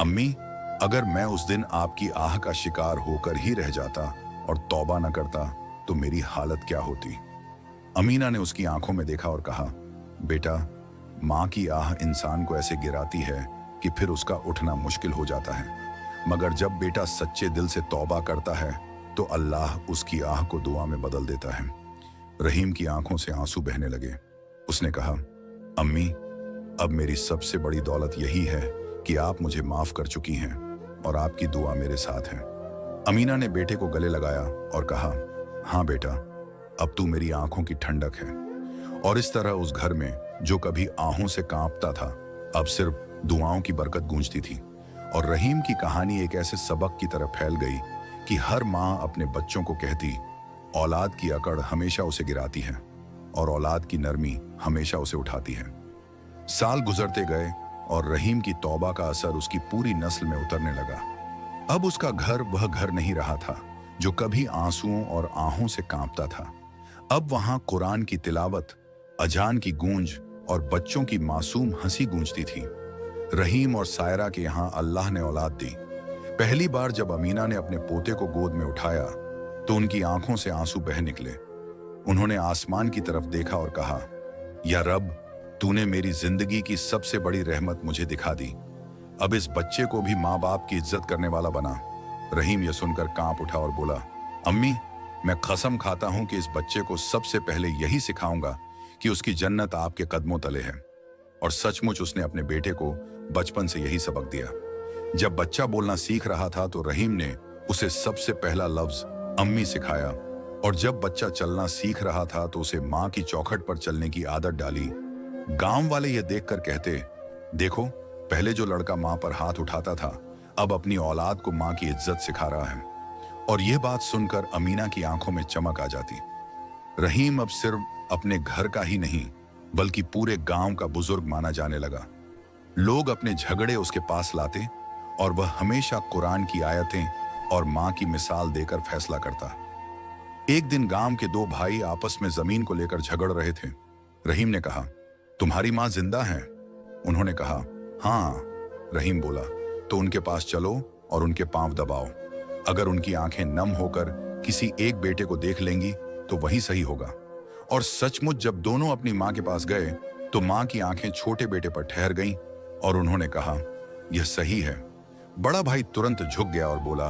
अम्मी, अगर मैं उस दिन आपकी आह का शिकार होकर ही रह जाता और तौबा न करता तो मेरी हालत क्या होती। अमीना ने उसकी आंखों में देखा और कहा, बेटा, मां की आह इंसान को ऐसे गिराती है कि फिर उसका उठना मुश्किल हो जाता है, मगर जब बेटा सच्चे दिल से तौबा करता है तो अल्लाह उसकी आह को दुआ में बदल देता है। रहीम की आंखों से आंसू बहने लगे। उसने कहा, अम्मी, अब मेरी सबसे बड़ी दौलत यही है कि आप मुझे माफ कर चुकी हैं और आपकी दुआ मेरे साथ है। अमीना ने बेटे को गले लगाया और कहा, हाँ बेटा, अब तू मेरी आंखों की ठंडक है। और इस तरह उस घर में जो कभी आहों से कांपता था, अब सिर्फ दुआओं की बरकत गूंजती थी। और रहीम की कहानी एक ऐसे सबक की तरह फैल गई कि हर माँ अपने बच्चों को कहती, औलाद की अकड़ हमेशा उसे गिराती है और औलाद की नरमी हमेशा उसे उठाती है। साल गुजरते गए और रहीम की तौबा का असर उसकी पूरी नस्ल में उतरने लगा। अब उसका घर वह घर नहीं रहा था जो कभी आंसुओं और आहों से कांपता था। अब वहां कुरान की तिलावत, अजान की गूंज और बच्चों की मासूम हंसी गूंजती थी। रहीम और सायरा के यहाँ अल्लाह ने औलाद दी। पहली बार जब अमीना ने अपने पोते को गोद में उठाया तो उनकी आंखों से आंसू बह निकले। उन्होंने आसमान की तरफ देखा और कहा, या रब, तूने मेरी जिंदगी की सबसे बड़ी रहमत मुझे दिखा दी। अब इस बच्चे को भी माँ बाप की इज्जत करने वाला बना। रहीम यह सुनकर कांप उठा और बोला, अम्मी, मैं कसम खाता हूं कि इस बच्चे को सबसे पहले यही सिखाऊंगा कि उसकी जन्नत आपके कदमों तले है। और सचमुच उसने अपने बेटे को बचपन से यही सबक दिया। जब बच्चा बोलना सीख रहा था तो रहीम ने उसे सबसे पहला लफ्ज अम्मी सिखाया, और जब बच्चा चलना सीख रहा था तो उसे माँ की चौखट पर चलने की आदत डाली। गांव वाले ये देखकर कहते, देखो, पहले जो लड़का माँ पर हाथ उठाता था अब अपनी औलाद को माँ की इज्जत सिखा रहा है। और यह बात सुनकर अमीना की आंखों में चमक आ जाती। रहीम अब सिर्फ अपने घर का ही नहीं बल्कि पूरे गांव का बुजुर्ग माना जाने लगा। लोग अपने झगड़े उसके पास लाते और वह हमेशा कुरान की आयतें और माँ की मिसाल देकर फैसला करता। एक दिन गांव के दो भाई आपस में जमीन को लेकर झगड़ रहे थे। रहीम ने कहा, तुम्हारी माँ जिंदा है? उन्होंने कहा, हाँ। रहीम बोला, तो उनके पास चलो और उनके पांव दबाओ। अगर उनकी आंखें नम होकर किसी एक बेटे को देख लेंगी तो वही सही होगा। और सचमुच जब दोनों अपनी माँ के पास गए तो माँ की आंखें छोटे बेटे पर ठहर गईं और उन्होंने कहा, यह सही है। बड़ा भाई तुरंत झुक गया और बोला,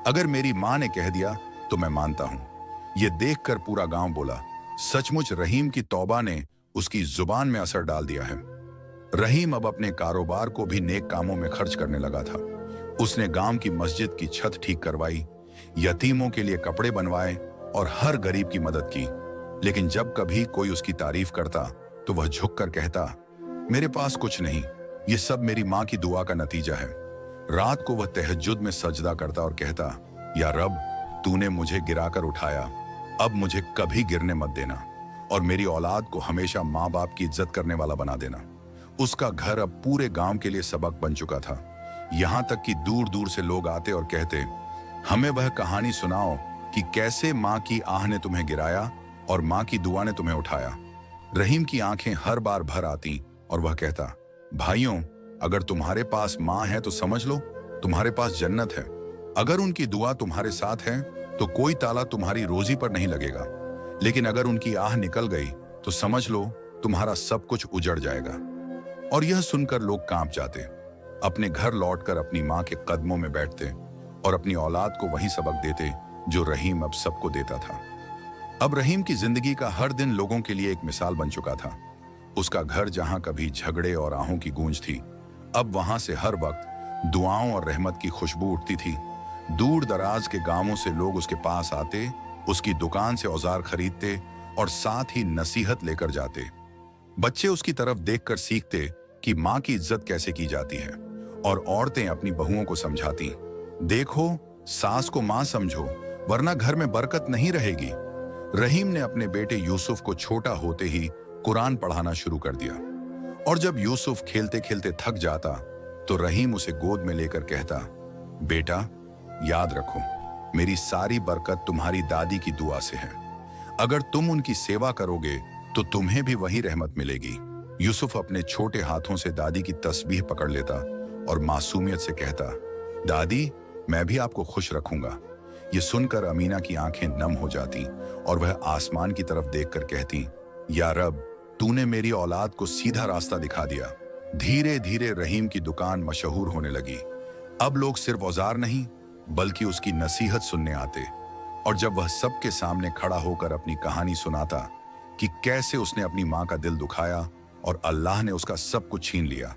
अगर मेरी माँ ने कह दिया तो मैं मानता हूं। यह देखकर पूरा गांव बोला, सचमुच रहीम की तौबा ने उसकी जुबान में असर डाल दिया है। रहीम अब अपने कारोबार को भी नेक कामों में खर्च करने लगा था। उसने गांव की मस्जिद की छत ठीक करवाई, यतीमों के लिए कपड़े बनवाए और हर गरीब की मदद की। लेकिन जब कभी कोई उसकी तारीफ करता तो वह झुककर कहता, मेरे पास कुछ नहीं, ये सब मेरी माँ की दुआ का नतीजा है। रात को वह तहज्जुद में सजदा करता और कहता, या रब, तूने मुझे गिराकर उठाया, अब मुझे कभी गिरने मत देना और मेरी औलाद को हमेशा माँ बाप की इज्जत करने वाला बना देना। उसका घर अब पूरे गांव के लिए सबक बन चुका था। यहां तक कि दूर दूर से लोग आते और कहते, हमें वह कहानी सुनाओ कि कैसे माँ की आह ने तुम्हें गिराया और माँ की दुआ ने तुम्हें उठाया। रहीम की आंखें हर बार भर आती और वह कहता, भाइयों, अगर तुम्हारे पास माँ है तो समझ लो तुम्हारे पास जन्नत है। अगर उनकी दुआ तुम्हारे साथ है तो कोई ताला तुम्हारी रोजी पर नहीं लगेगा। लेकिन अगर उनकी आह निकल गई तो समझ लो तुम्हारा सब कुछ उजड़ जाएगा। और यह सुनकर लोग कांप जाते, अपने घर लौटकर अपनी माँ के कदमों में बैठते और अपनी औलाद को वही सबक देते जो रहीम अब सबको देता था। अब रहीम की जिंदगी का हर दिन लोगों के लिए एक मिसाल बन चुका था। उसका घर जहां कभी झगड़े और आहों की गूंज थी, अब वहां से हर वक्त दुआओं और रहमत की खुशबू उठती थी। दूर दराज के गांवों से लोग उसके पास आते, उसकी दुकान से औजार खरीदते और साथ ही नसीहत लेकर जाते। बच्चे उसकी तरफ देखकर सीखते कि माँ की इज्जत कैसे की जाती है और औरतें अपनी बहुओं को समझाती, देखो, सास को माँ समझो वरना घर में बरकत नहीं रहेगी। रहीम ने अपने बेटे यूसुफ को छोटा होते ही कुरान पढ़ाना शुरू कर दिया। और जब यूसुफ खेलते खेलते थक जाता तो रहीम उसे गोद में लेकर कहता, बेटा, याद रखो, मेरी सारी बरकत तुम्हारी दादी की दुआ से है। अगर तुम उनकी सेवा करोगे तो तुम्हें भी वही रहमत मिलेगी। यूसुफ अपने छोटे हाथों से दादी की तस्बीह पकड़ लेता और मासूमियत से कहता, दादी, मैं भी आपको खुश रखूंगा। ये सुनकर अमीना की आंखें नम हो जाती और वह आसमान की तरफ देखकर कहती, या रब, तूने मेरी औलाद को सीधा रास्ता दिखा दिया। धीरे धीरे रहीम की दुकान मशहूर होने लगी। अब लोग सिर्फ औजार नहीं बल्कि उसकी नसीहत सुनने आते। और जब वह सबके सामने खड़ा होकर अपनी कहानी सुनाता कि कैसे उसने अपनी माँ का दिल दुखाया और अल्लाह ने उसका सब कुछ छीन लिया,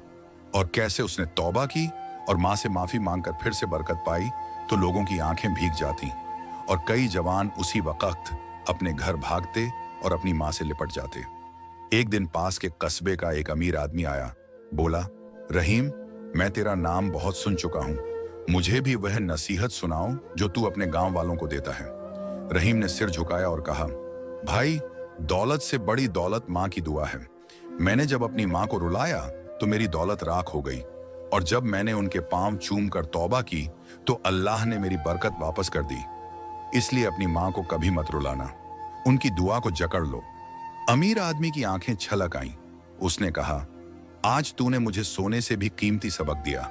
और कैसे उसने तौबा की और माँ से माफी मांगकर फिर से बरकत पाई, तो लोगों की आंखें भीग जाती और कई जवान उसी वक्त अपने घर भागते और अपनी माँ से लिपट जाते। एक दिन पास के कस्बे का एक अमीर आदमी आया, बोला, रहीम, मैं तेरा नाम बहुत सुन चुका हूं, मुझे भी वह नसीहत सुनाओ जो तू अपने गांव वालों को देता है। रहीम ने सिर झुकाया और कहा, भाई, दौलत से बड़ी दौलत माँ की दुआ है। मैंने जब अपनी माँ को रुलाया तो मेरी दौलत राख हो गई, और जब मैंने उनके पांव चूम कर तौबा की तो अल्लाह ने मेरी बरकत वापस कर दी। इसलिए अपनी माँ को कभी मत रुलाना, उनकी दुआ को जकड़ लो। अमीर आदमी की आंखें छलक आईं। उसने कहा, आज तूने मुझे सोने से भी कीमती सबक दिया।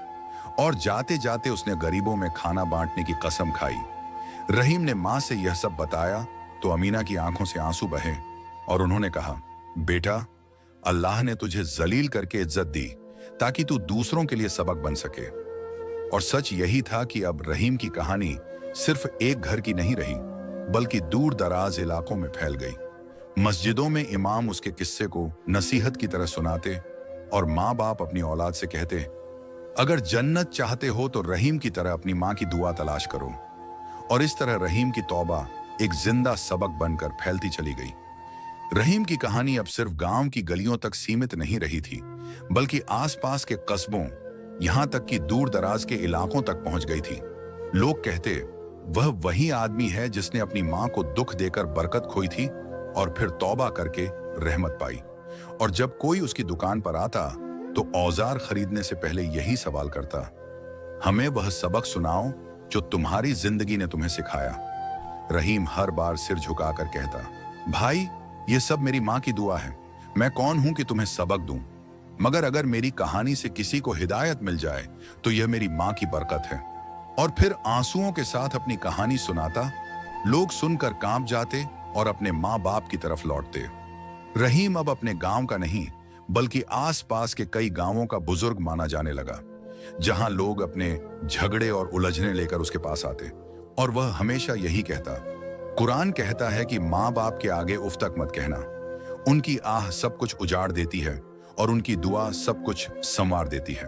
और जाते जाते उसने गरीबों में खाना बांटने की कसम खाई। रहीम ने मां से यह सब बताया तो अमीना की आंखों से आंसू बहे और उन्होंने कहा, बेटा, अल्लाह ने तुझे जलील करके इज्जत दी ताकि तू दूसरों के लिए सबक बन सके। और सच यही था कि अब रहीम की कहानी सिर्फ एक घर की नहीं रही, बल्कि दूर दराज इलाकों में फैल गई। मस्जिदों में इमाम उसके किस्से को नसीहत की तरह सुनाते और माँ बाप अपनी औलाद से कहते, अगर जन्नत चाहते हो तो रहीम की तरह अपनी माँ की दुआ तलाश करो। और इस तरह रहीम की तौबा एक जिंदा सबक बनकर फैलती चली गई। रहीम की कहानी अब सिर्फ गांव की गलियों तक सीमित नहीं रही थी, बल्कि आसपास के कस्बों, यहां तक कि दूर दराज के इलाकों तक पहुंच गई थी। लोग कहते, वह वही आदमी है जिसने अपनी मां को दुख देकर बरकत खोई थी और फिर तौबा करके रहमत पाई। और जब कोई उसकी दुकान पर आता तो औजार खरीदने से पहले यही सवाल करता, हमें वह सबक सुनाओ जो तुम्हारी जिंदगी ने तुम्हें सिखाया। रहीम हर बार सिर झुकाकर कहता, भाई, ये सब मेरी मां की दुआ है। मैं कौन हूं कि तुम्हें सबक दूं, मगर अगर मेरी कहानी से किसी को हिदायत मिल जाए तो यह मेरी मां की बरकत है। और फिर आंसुओं के साथ अपनी कहानी सुनाता। लोग सुनकर कांप जाते और अपने माँ बाप की तरफ लौटते। रहीम अब अपने गांव का नहीं, बल्कि आसपास के कई गांवों का बुजुर्ग माना जाने लगा, जहां लोग अपने झगड़े और उलझने लेकर उसके पास आते। और वह हमेशा यही कहता, कुरान कहता है कि माँ बाप के आगे उफ तक मत कहना। उनकी आह सब कुछ उजाड़ देती है और उनकी दुआ सब कुछ संवार देती है।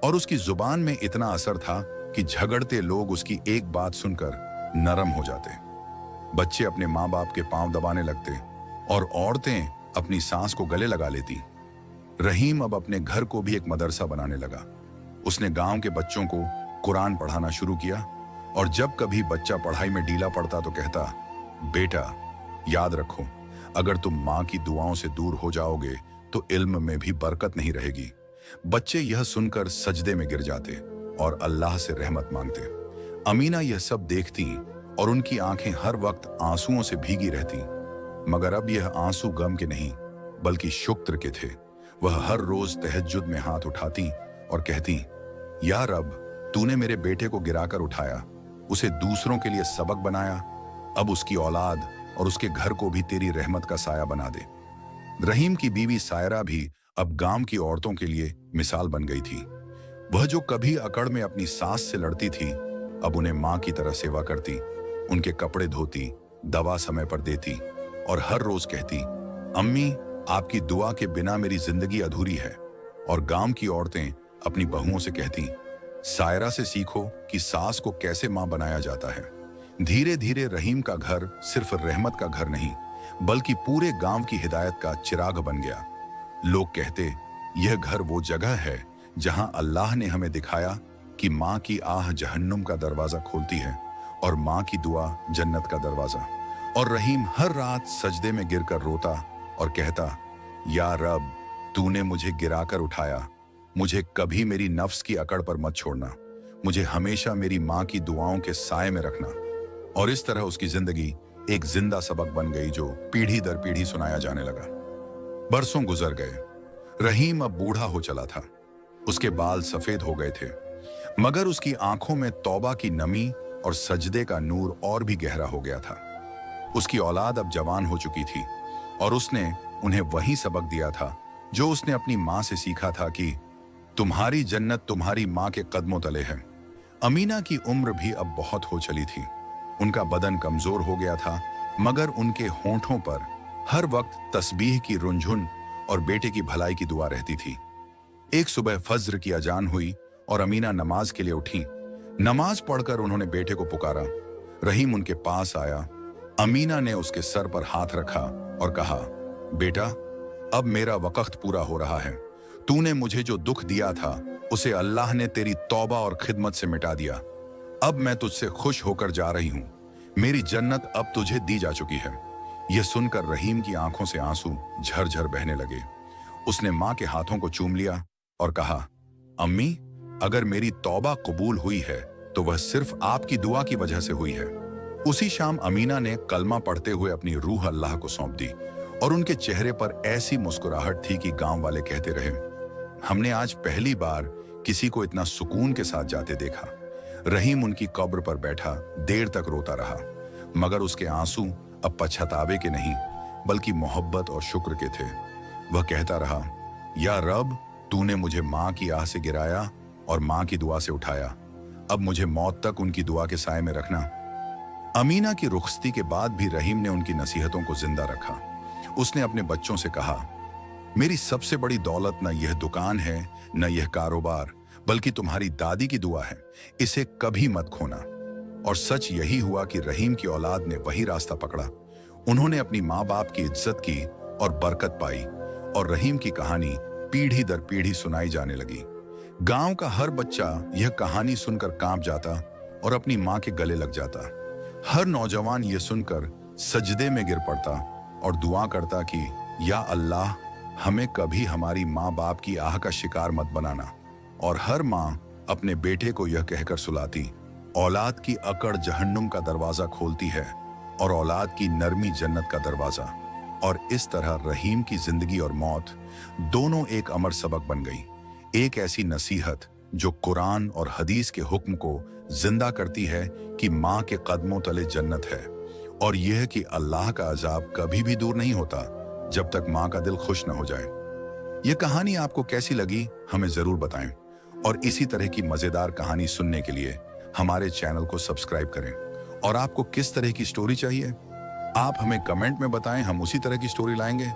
और उसकी जुबान में इतना असर था कि झगड़ते लोग उसकी एक बात सुनकर नरम हो जाते। बच्चे अपने माँ बाप के पांव दबाने लगते और औरतें अपनी सांस को गले लगा लेती। रहीम अब अपने घर को भी एक मदरसा बनाने लगा। उसने गांव के बच्चों को कुरान पढ़ाना शुरू किया और जब कभी बच्चा पढ़ाई में ढीला पड़ता तो कहता, बेटा, याद रखो, अगर तुम माँ की दुआओं से दूर हो जाओगे तो इल्म में भी बरकत नहीं रहेगी। बच्चे यह सुनकर सजदे में गिर जाते और अल्लाह से रहमत मांगते। अमीना यह सब देखती और उनकी आंखें हर वक्त आंसुओं से भीगी रहती। मगर अब यह आंसू गम के नहीं, बल्कि शुक्र के थे। वह हर रोज तहज्जुद में हाथ उठाती और कहती, या रब, तूने मेरे बेटे को गिराकर उठाया, उसे दूसरों के लिए सबक बनाया। अब उसकी औलाद और उसके घर को भी तेरी रहमत का साया बना दे। रहीम की बीवी सायरा भी अब गांव की औरतों के लिए मिसाल बन गई थी। वह जो कभी अकड़ में अपनी सास से लड़ती थी, अब उन्हें मां की तरह सेवा करती, उनके कपड़े धोती, दवा समय पर देती और हर रोज कहती, अम्मी, आपकी दुआ के बिना मेरी जिंदगी अधूरी है। और गांव की औरतें अपनी बहुओं से कहती, सायरा से सीखो कि सास को कैसे मां बनाया जाता है। धीरे धीरे रहीम का घर सिर्फ रहमत का घर नहीं, बल्कि पूरे गांव की हिदायत का चिराग बन गया। लोग कहते, यह घर वो जगह है जहां अल्लाह ने हमें दिखाया कि माँ की आह जहन्नुम का दरवाजा खोलती है और माँ की दुआ जन्नत का दरवाजा। और रहीम हर रात सजदे में गिरकर रोता और कहता, या रब, तूने मुझे गिराकर उठाया, मुझे कभी मेरी नफ्स की अकड़ पर मत छोड़ना, मुझे हमेशा मेरी माँ की दुआओं के साए में रखना। और इस तरह उसकी जिंदगी एक जिंदा सबक बन गई जो पीढ़ी दर पीढ़ी सुनाया जाने लगा। बरसों गुजर गए। रहीम अब बूढ़ा हो चला था। उसके बाल सफेद हो गए थे, मगर उसकी आंखों में तौबा की नमी और सजदे का नूर और भी गहरा हो गया था। उसकी औलाद अब जवान हो चुकी थी और उसने उन्हें वही सबक दिया था जो उसने अपनी माँ से सीखा था कि तुम्हारी जन्नत तुम्हारी माँ के कदमों तले है। अमीना की उम्र भी अब बहुत हो चली थी। उनका बदन कमजोर हो गया था, मगर उनके होंठों पर हर वक्त तस्बीह की रुंझुन और बेटे की भलाई की दुआ रहती थी। एक सुबह फज्र की अजान हुई और अमीना नमाज के लिए उठी। नमाज पढ़कर उन्होंने बेटे को पुकारा। रहीम उनके पास आया। अमीना ने उसके सर पर हाथ रखा और कहा, बेटा, अब मेरा वक्त पूरा हो रहा है। तूने मुझे जो दुख दिया था उसे अल्लाह ने तेरी तौबा और खिदमत से मिटा दिया। अब मैं तुझसे खुश होकर जा रही हूं। मेरी जन्नत अब तुझे दी जा चुकी है। यह सुनकर रहीम की आंखों से आंसू झरझर बहने लगे। उसने मां के हाथों को चूम लिया और कहा, अम्मी, अगर मेरी तौबा कबूल हुई है तो वह सिर्फ आपकी दुआ की वजह से हुई है। उसी शाम अमीना ने कलमा पढ़ते हुए अपनी रूह अल्लाह को सौंप दी। और उनके चेहरे पर ऐसी मुस्कुराहट थी कि गांव वाले कहते रहे, हमने आज पहली बार किसी को इतना सुकून के साथ जाते देखा। रहीम उनकी कब्र पर बैठा देर तक रोता रहा, मगर उसके आंसू अब पछतावे के नहीं बल्कि मोहब्बत और शुक्र के थे। वह कहता रहा, या रब, तूने मुझे माँ की आह से गिराया और माँ की दुआ से उठाया, अब मुझे मौत तक उनकी दुआ के साए में रखना। अमीना की रुखसती के बाद भी रहीम ने उनकी नसीहतों को जिंदा रखा। उसने अपने बच्चों से कहा, मेरी सबसे बड़ी दौलत न यह दुकान है न यह कारोबार, बल्कि तुम्हारी दादी की दुआ है, इसे कभी मत खोना। और सच यही हुआ कि रहीम की औलाद ने वही रास्ता पकड़ा। उन्होंने अपनी माँ बाप की इज्जत की और बरकत पाई, और रहीम की कहानी पीढ़ी दर पीढ़ी सुनाई जाने लगी। गांव का हर बच्चा यह कहानी सुनकर कांप जाता और अपनी माँ के गले लग जाता। हर नौजवान यह सुनकर सजदे में गिर पड़ता और दुआ करता कि या अल्लाह, हमें कभी हमारी माँ बाप की आह का शिकार मत बनाना। और हर माँ अपने बेटे को यह कहकर सुलाती, औलाद की अकड़ जहन्नुम का दरवाजा खोलती है और औलाद की नरमी जन्नत का दरवाजा। और इस तरह रहीम की जिंदगी और मौत दोनों एक अमर सबक बन गई। एक ऐसी नसीहत जो कुरान और हदीस के हुक्म को जिंदा करती है कि माँ के कदमों तले जन्नत है, और यह कि अल्लाह का अजाब कभी भी दूर नहीं होता जब तक माँ का दिल खुश न हो जाए। यह कहानी आपको कैसी लगी हमें जरूर बताएं, और इसी तरह की मजेदार कहानी सुनने के लिए हमारे चैनल को सब्सक्राइब करें। और आपको किस तरह की स्टोरी चाहिए आप हमें कमेंट में बताएं, हम उसी तरह की स्टोरी लाएंगे।